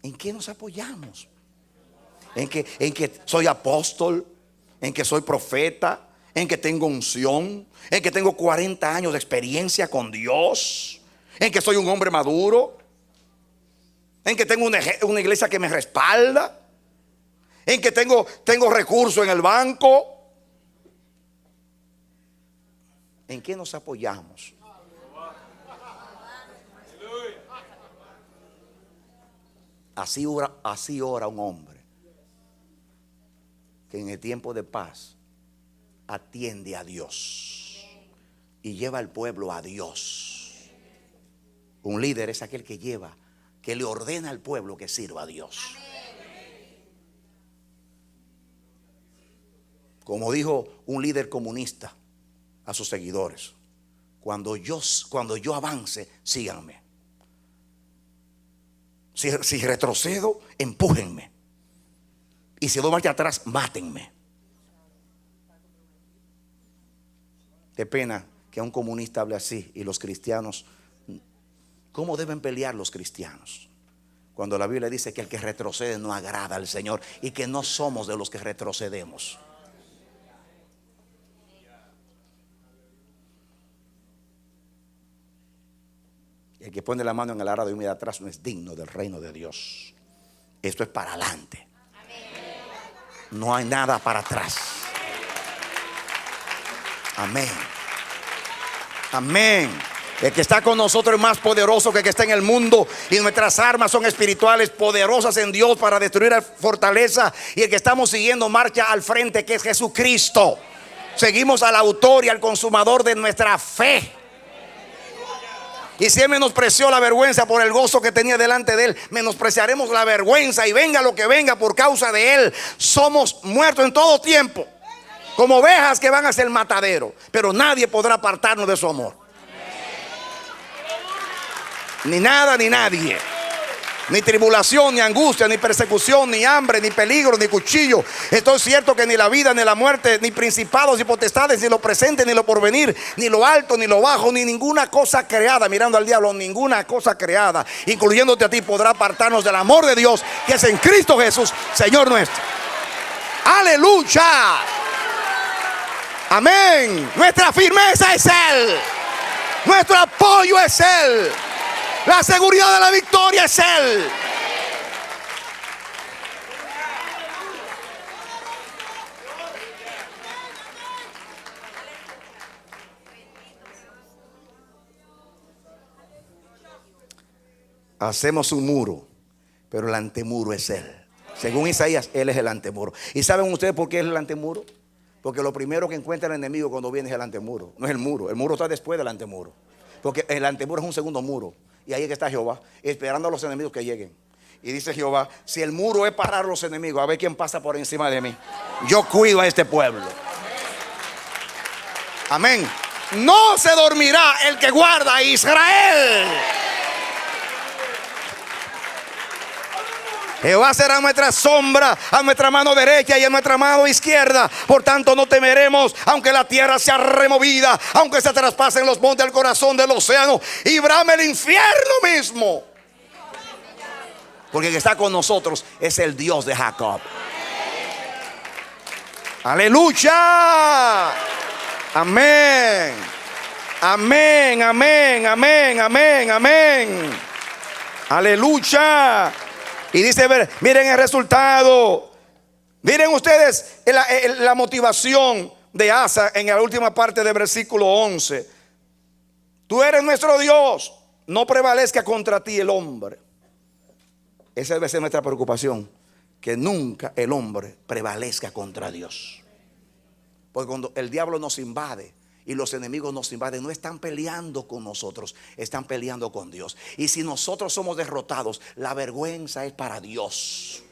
¿En qué nos apoyamos? En que soy apóstol, en que soy profeta, en que tengo unción, en que tengo 40 años de experiencia con Dios, en que soy un hombre maduro, en que tengo una iglesia que me respalda, en que tengo recursos en el banco. ¿En qué nos apoyamos? Así ora un hombre que en el tiempo de paz atiende a Dios y lleva al pueblo a Dios. Un líder es aquel que le ordena al pueblo que sirva a Dios. Como dijo un líder comunista a sus seguidores: cuando yo avance, síganme. Si retrocedo, empújenme. Y si doy marcha atrás, mátenme. Qué pena que un comunista hable así. Y los cristianos, ¿cómo deben pelear los cristianos? Cuando la Biblia dice que el que retrocede no agrada al Señor, y que no somos de los que retrocedemos. El que pone la mano en el arado y mira atrás no es digno del reino de Dios. Esto es para adelante. No hay nada para atrás. Amén. Amén. El que está con nosotros es más poderoso que el que está en el mundo. Y nuestras armas son espirituales, poderosas en Dios para destruir la fortaleza. Y el que estamos siguiendo marcha al frente, que es Jesucristo. Seguimos al autor y al consumador de nuestra fe. Y si Él menospreció la vergüenza por el gozo que tenía delante de Él, menospreciaremos la vergüenza. Y venga lo que venga por causa de Él. Somos muertos en todo tiempo, como ovejas que van hacia el matadero. Pero nadie podrá apartarnos de su amor. Ni nada ni nadie. Ni tribulación, ni angustia, ni persecución, ni hambre, ni peligro, ni cuchillo. Esto es cierto que ni la vida, ni la muerte, ni principados, ni potestades, ni lo presente, ni lo porvenir, ni lo alto, ni lo bajo, ni ninguna cosa creada, mirando al diablo, ninguna cosa creada, incluyéndote a ti, podrá apartarnos del amor de Dios que es en Cristo Jesús, Señor nuestro. Aleluya. Amén. Nuestra firmeza es Él. Nuestro apoyo es Él. La seguridad de la victoria es Él. Hacemos un muro, pero el antemuro es Él. Según Isaías, Él es el antemuro. ¿Y saben ustedes por qué es el antemuro? Porque lo primero que encuentra el enemigo cuando viene es el antemuro. No es el muro. El muro está después del antemuro. Porque el antemuro es un segundo muro. Y ahí es que está Jehová, esperando a los enemigos que lleguen. Y dice Jehová: si el muro es parar a los enemigos, a ver quién pasa por encima de mí, yo cuido a este pueblo. Amén. No se dormirá el que guarda a Israel. Jehová será nuestra sombra a nuestra mano derecha y a nuestra mano izquierda. Por tanto no temeremos, aunque la tierra sea removida, aunque se traspasen los montes al corazón del océano y brame el infierno mismo. Porque el que está con nosotros es el Dios de Jacob. Aleluya. Amén. Amén, amén, amén, amén, amén. Aleluya. Y dice, miren el resultado. Miren ustedes la motivación de Asa en la última parte del versículo 11. Tú eres nuestro Dios, no prevalezca contra ti el hombre. Esa debe ser nuestra preocupación, que nunca el hombre prevalezca contra Dios. Porque cuando el diablo nos invade y los enemigos nos invaden, no están peleando con nosotros, están peleando con Dios. Y si nosotros somos derrotados, la vergüenza es para Dios.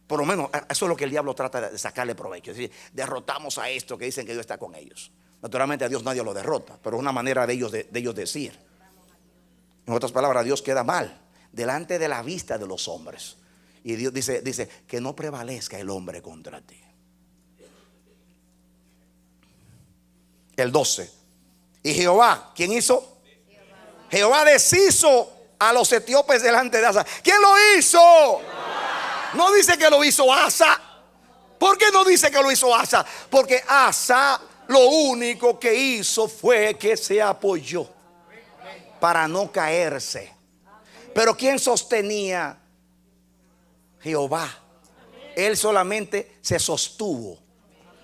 Por lo menos eso es lo que el diablo trata de sacarle provecho. Es decir, derrotamos a esto que dicen que Dios está con ellos. Naturalmente a Dios nadie lo derrota, pero es una manera de ellos decir. En otras palabras, Dios queda mal delante de la vista de los hombres. Y Dios dice que no prevalezca el hombre contra ti. El 12. Y Jehová, ¿quién hizo? Jehová deshizo a los etíopes delante de Asa. ¿Quién lo hizo? No dice que lo hizo Asa. ¿Por qué no dice que lo hizo Asa? Porque Asa lo único que hizo fue que se apoyó para no caerse. Pero ¿quién sostenía? Jehová. Él solamente se sostuvo.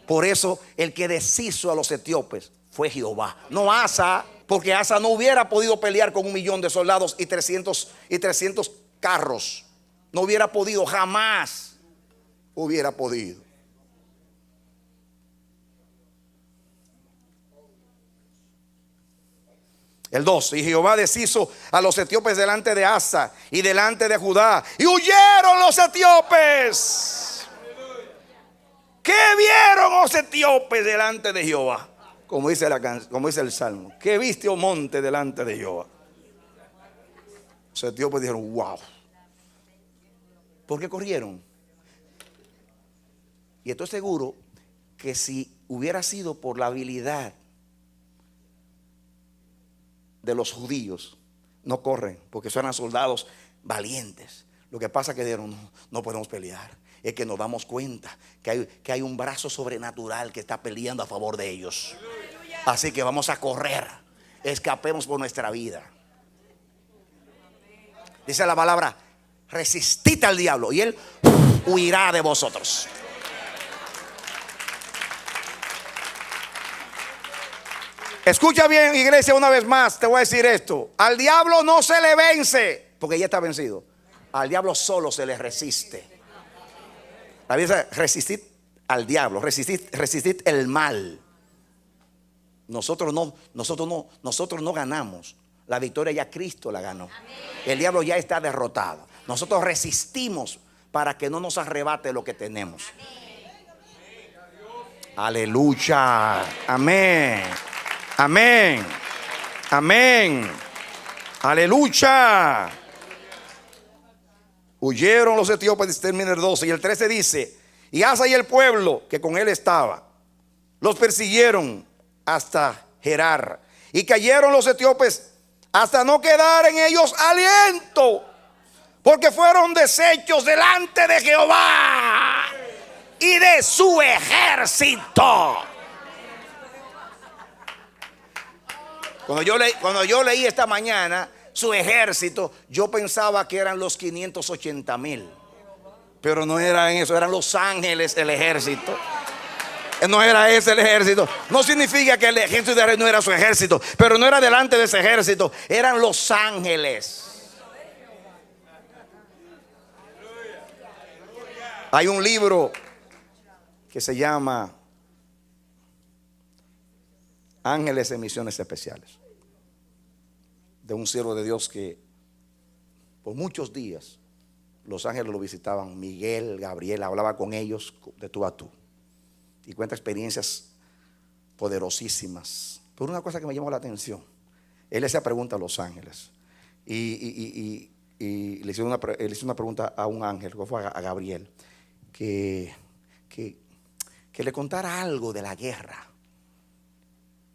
Por eso el que deshizo a los etíopes fue Jehová, no Asa. Porque Asa no hubiera podido pelear con 1,000,000 de soldados y 300 carros. No hubiera podido, jamás hubiera podido. El 2. Y Jehová deshizo a los etíopes delante de Asa y delante de Judá, y huyeron los etíopes. ¿Qué vieron los etíopes delante de Jehová? Como dice el Salmo. ¿Qué viste, oh monte, delante de Jehová? Los etíopes dijeron: wow. ¿Por qué corrieron? Y estoy seguro que si hubiera sido por la habilidad de los judíos, no corren, porque eran soldados valientes. Lo que pasa es que dijeron: no podemos pelear. Es que nos damos cuenta que hay un brazo sobrenatural que está peleando a favor de ellos. Así que vamos a correr, escapemos por nuestra vida. Dice la palabra: resistid al diablo y él huirá de vosotros. Escucha bien, iglesia, una vez más te voy a decir esto. Al diablo no se le vence, porque ya está vencido. Al diablo solo se le resiste. La Biblia dice: resistid al diablo, resistid el mal. Nosotros no ganamos. La victoria ya Cristo la ganó. El diablo ya está derrotado. Nosotros resistimos para que no nos arrebate lo que tenemos. Aleluya. Amén. Amén. Amén. Aleluya. Huyeron los etíopes, termina el 12. Y el 13 dice: y Asa y el pueblo que con él estaba los persiguieron hasta Gerar, y cayeron los etíopes hasta no quedar en ellos aliento, porque fueron deshechos delante de Jehová y de su ejército. Cuando yo leí esta mañana su ejército, yo pensaba que eran los 580,000, pero no eran eso, eran los ángeles el ejército. No era ese el ejército. No significa que el ejército de Israel no era su ejército, pero no era delante de ese ejército, eran los ángeles. Hay un libro que se llama Ángeles en Misiones Especiales, de un siervo de Dios que por muchos días los ángeles lo visitaban. Miguel, Gabriel, hablaba con ellos de tú a tú y cuenta experiencias poderosísimas. Pero una cosa que me llamó la atención, él hacía pregunta a los ángeles y le hizo una pregunta a un ángel, que fue a Gabriel, que le contara algo de la guerra.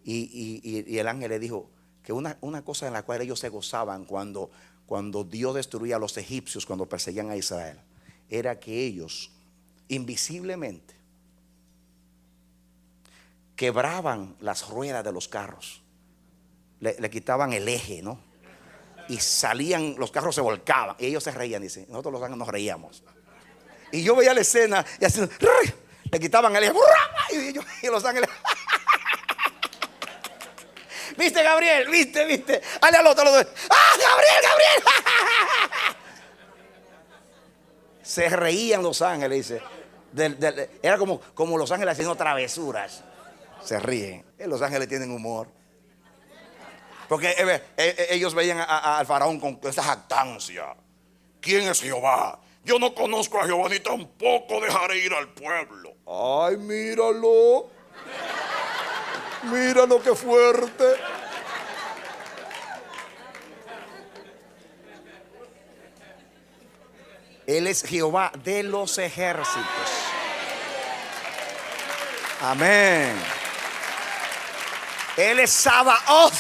Y el ángel le dijo que una cosa en la cual ellos se gozaban cuando Dios destruía a los egipcios, cuando perseguían a Israel, era que ellos invisiblemente quebraban las ruedas de los carros, le quitaban el eje, ¿no? Y salían, los carros se volcaban y ellos se reían. Dice: nosotros los ángeles nos reíamos. Y yo veía la escena y así, le quitaban el eje y los ángeles ¿viste, Gabriel? ¿Viste? Hazle al otro. ¡Ah, Gabriel! Se reían los ángeles, dice. Era como los ángeles haciendo travesuras. Se ríen. Los ángeles tienen humor. Porque ellos veían al faraón con esa jactancia. ¿Quién es Jehová? Yo no conozco a Jehová, ni tampoco dejaré ir al pueblo. Ay, míralo. Míralo, qué fuerte. Él es Jehová de los ejércitos. Amén. Él es Sabaoth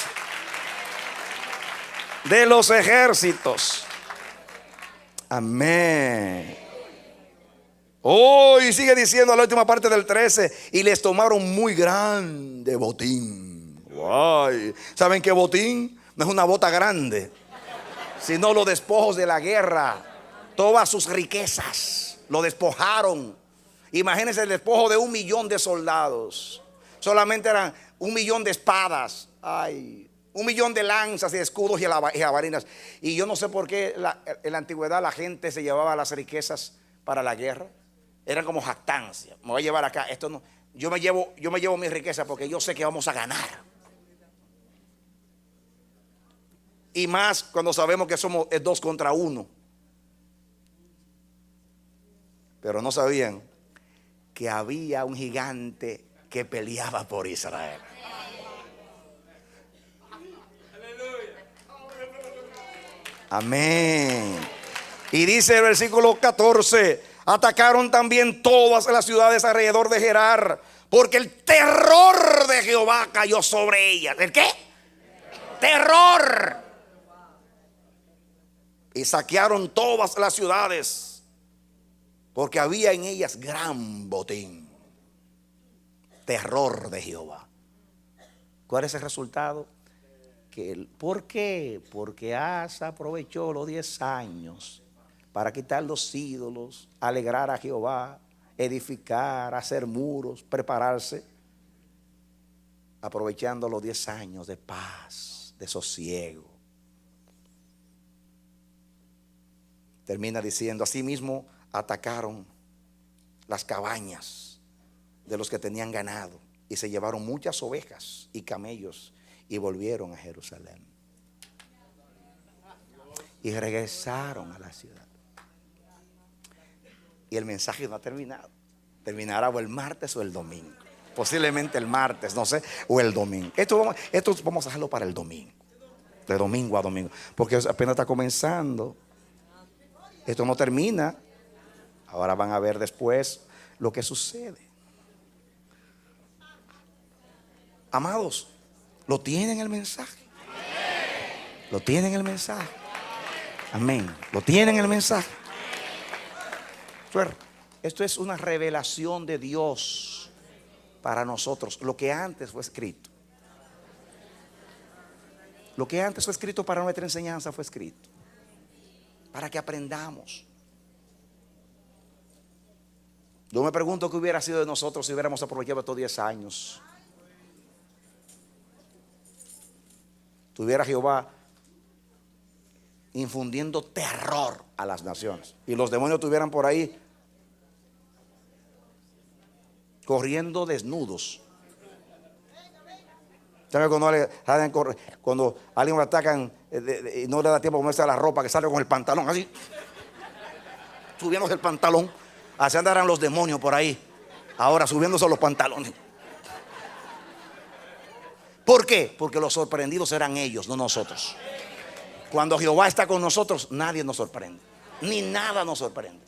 de los ejércitos. Amén. Y sigue diciendo a la última parte del 13: y les tomaron muy grande botín. Ay, ¿saben qué botín? No es una bota grande, sino los despojos de la guerra. Todas sus riquezas lo despojaron. Imagínense el despojo de 1,000,000 de soldados. Solamente eran 1,000,000 de espadas. Ay, 1,000,000 de lanzas y escudos y jabalinas. Y yo no sé por qué en la antigüedad la gente se llevaba las riquezas para la guerra. Eran como jactancia. Me voy a llevar acá. Esto no. Yo me llevo mi riqueza porque yo sé que vamos a ganar. Y más cuando sabemos que somos 2 contra 1. Pero no sabían que había un gigante que peleaba por Israel. Amén. Y dice el versículo 14: atacaron también todas las ciudades alrededor de Gerar, porque el terror de Jehová cayó sobre ellas. ¿El qué? Terror. Y saquearon todas las ciudades, porque había en ellas gran botín. Terror de Jehová. ¿Cuál es el resultado? ¿Por qué? Porque Asa aprovechó los 10 años para quitar los ídolos, alegrar a Jehová, edificar, hacer muros, prepararse. aprovechando los 10 años de paz, de sosiego. Termina diciendo: asimismo atacaron las cabañas de los que tenían ganado y se llevaron muchas ovejas y camellos y volvieron a Jerusalén y regresaron a la ciudad. Y el mensaje no ha terminado. Terminará o el martes o el domingo. Posiblemente el martes, no sé, o el domingo. Esto vamos a dejarlo para el domingo. De domingo a domingo. Porque apenas está comenzando. Esto no termina. Ahora van a ver después lo que sucede. Amados, ¿lo tienen el mensaje? ¿Lo tienen el mensaje? Amén. ¿Lo tienen el mensaje? Esto es una revelación de Dios para nosotros. Lo que antes fue escrito. Lo que antes fue escrito para nuestra enseñanza fue escrito para que aprendamos. Yo me pregunto qué hubiera sido de nosotros si hubiéramos aprovechado estos 10 años. Tuviera Jehová infundiendo terror a las naciones y los demonios estuvieran por ahí corriendo desnudos. ¿Sabe cuando alguien lo atacan y no le da tiempo a ponerse la ropa, que sale con el pantalón así, subiéndose el pantalón? Así andarán los demonios por ahí, ahora subiéndose los pantalones. ¿Por qué? Porque los sorprendidos eran ellos, no nosotros. Cuando Jehová está con nosotros, nadie nos sorprende, ni nada nos sorprende.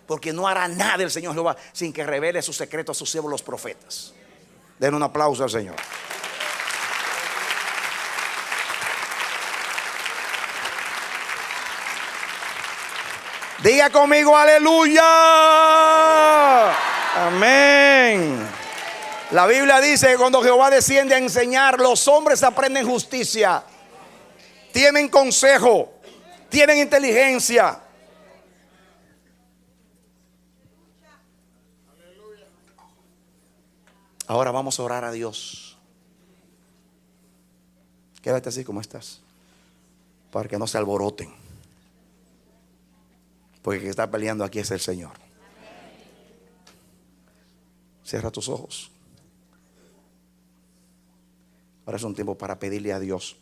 Porque no hará nada el Señor Jehová sin que revele sus secretos a sus siervos los profetas. Den un aplauso al Señor. Diga conmigo: aleluya. Amén. La Biblia dice que cuando Jehová desciende a enseñar, los hombres aprenden justicia, tienen consejo, tienen inteligencia. Ahora vamos a orar a Dios. Quédate así como estás, para que no se alboroten, porque el que está peleando aquí es el Señor. Cierra tus ojos. Ahora es un tiempo para pedirle a Dios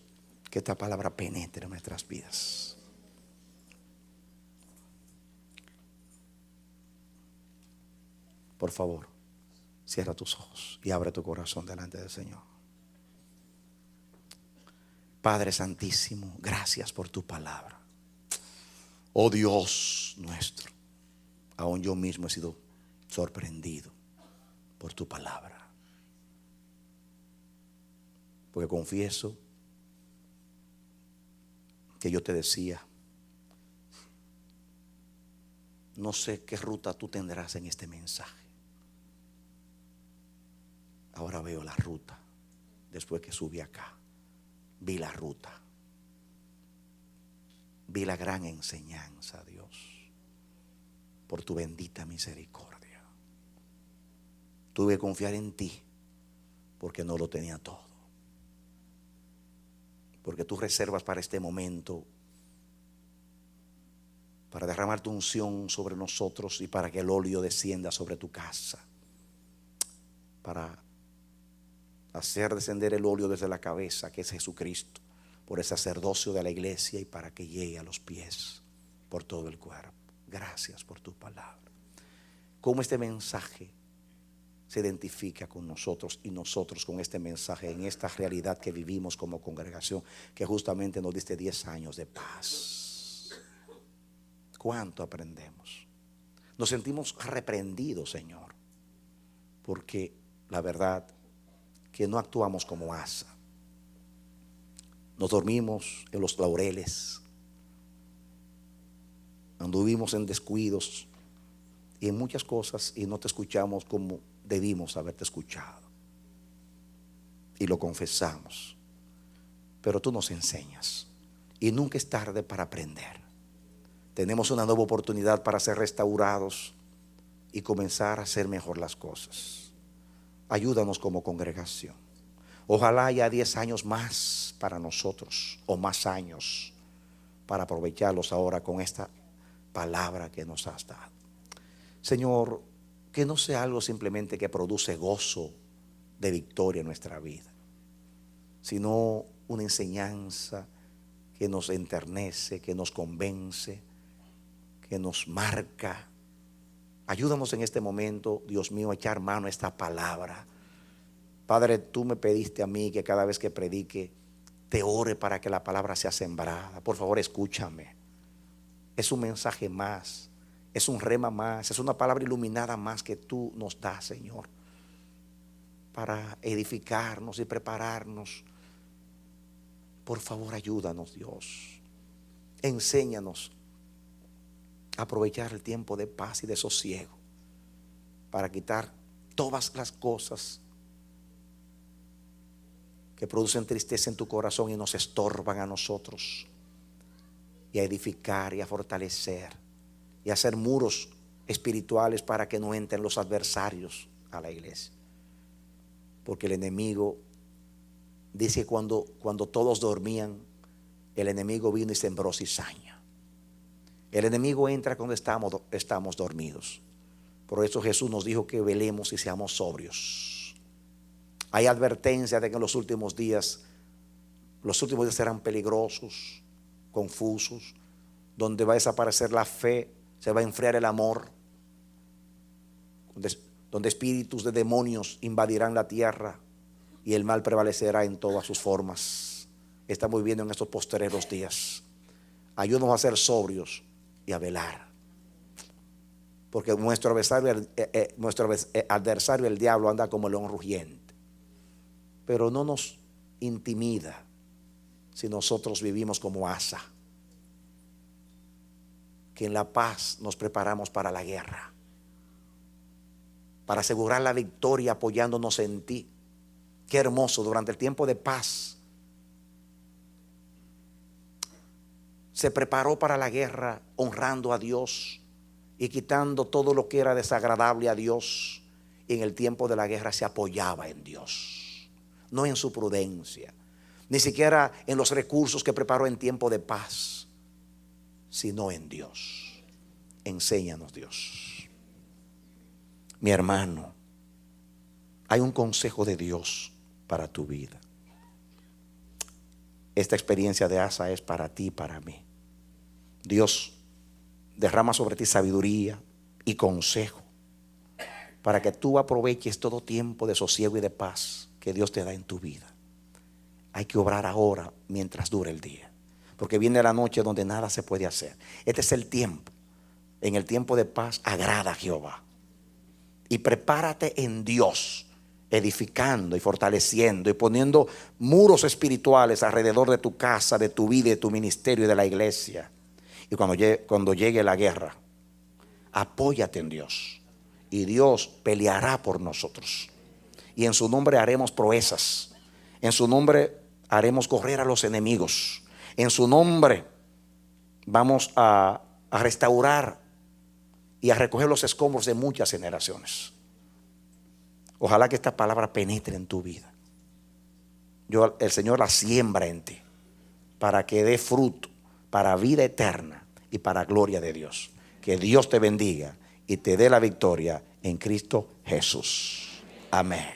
que esta palabra penetre en nuestras vidas. Por favor, cierra tus ojos y abre tu corazón delante del Señor. Padre Santísimo, gracias por tu palabra. Oh Dios nuestro, aún yo mismo he sido sorprendido por tu palabra. Porque confieso que yo te decía, no sé qué ruta tú tendrás en este mensaje. Ahora veo la ruta. Después que subí acá, vi la ruta. Vi la gran enseñanza, Dios, por tu bendita misericordia. Tuve que confiar en ti porque no lo tenía todo. Porque tú reservas para este momento, para derramar tu unción sobre nosotros y para que el óleo descienda sobre tu casa, para hacer descender el óleo desde la cabeza, que es Jesucristo, por el sacerdocio de la iglesia, y para que llegue a los pies por todo el cuerpo. Gracias por tu palabra. Cómo este mensaje se identifica con nosotros y nosotros con este mensaje en esta realidad que vivimos como congregación, que justamente nos diste 10 años de paz. ¿Cuánto aprendemos? Nos sentimos reprendidos, Señor, porque la verdad que no actuamos como Asa. Nos dormimos en los laureles, anduvimos en descuidos y en muchas cosas, y no te escuchamos como debimos haberte escuchado, y lo confesamos. Pero tú nos enseñas y nunca es tarde para aprender. Tenemos una nueva oportunidad para ser restaurados y comenzar a hacer mejor las cosas. Ayúdanos como congregación. Ojalá haya 10 años más para nosotros, o más años, para aprovecharlos ahora con esta palabra que nos has dado. Señor, que no sea algo simplemente que produce gozo de victoria en nuestra vida, sino una enseñanza que nos enternece, que nos convence, que nos marca. Ayúdanos en este momento, Dios mío, a echar mano a esta palabra. Padre, tú me pediste a mí que cada vez que predique te ore para que la palabra sea sembrada. Por favor, escúchame. Es un mensaje más, es un rema más, es una palabra iluminada más que tú nos das, Señor, para edificarnos y prepararnos. Por favor, ayúdanos, Dios. Enséñanos a aprovechar el tiempo de paz y de sosiego para quitar todas las cosas que producen tristeza en tu corazón y nos estorban a nosotros, y a edificar y a fortalecer y a hacer muros espirituales para que no entren los adversarios a la iglesia. Porque el enemigo dice que cuando todos dormían, el enemigo vino y sembró cizaña. El enemigo entra cuando estamos dormidos. Por eso Jesús nos dijo que velemos y seamos sobrios. Hay advertencia de que en los últimos días serán peligrosos, confusos, donde va a desaparecer la fe, se va a enfriar el amor, donde espíritus de demonios invadirán la tierra y el mal prevalecerá en todas sus formas. Estamos viviendo en estos postreros días. Ayúdanos a ser sobrios y a velar, porque nuestro adversario, el diablo, anda como león rugiente, pero no nos intimida si nosotros vivimos como Asa, que en la paz nos preparamos para la guerra, para asegurar la victoria apoyándonos en ti. Qué hermoso, durante el tiempo de paz se preparó para la guerra honrando a Dios y quitando todo lo que era desagradable a Dios. Y en el tiempo de la guerra se apoyaba en Dios, no en su prudencia, ni siquiera en los recursos que preparó en tiempo de paz, sino en Dios. Enséñanos, Dios. Mi hermano, hay un consejo de Dios para tu vida. Esta experiencia de Asa es para ti y para mí. Dios derrama sobre ti sabiduría y consejo para que tú aproveches todo tiempo de sosiego y de paz que Dios te da en tu vida. Hay que obrar ahora mientras dure el día, porque viene la noche donde nada se puede hacer. Este es el tiempo. En el tiempo de paz agrada a Jehová. Y prepárate en Dios, edificando y fortaleciendo y poniendo muros espirituales alrededor de tu casa, de tu vida, de tu ministerio y de la iglesia. Y cuando llegue la guerra, apóyate en Dios y Dios peleará por nosotros. Y en su nombre haremos proezas. En su nombre haremos correr a los enemigos. En su nombre vamos a restaurar y a recoger los escombros de muchas generaciones. Ojalá que esta palabra penetre en tu vida. El Señor la siembra en ti para que dé fruto para vida eterna y para gloria de Dios. Que Dios te bendiga y te dé la victoria en Cristo Jesús. Amén.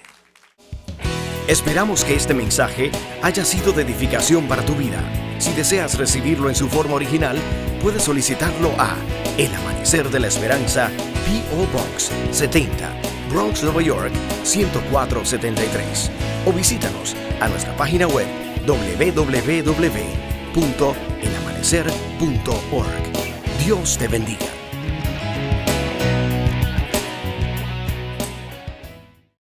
Esperamos que este mensaje haya sido de edificación para tu vida. Si deseas recibirlo en su forma original, puedes solicitarlo a El Amanecer de la Esperanza, P.O. Box 70, Bronx, Nueva York 10473. O visítanos a nuestra página web www.elamanecer.org. Dios te bendiga.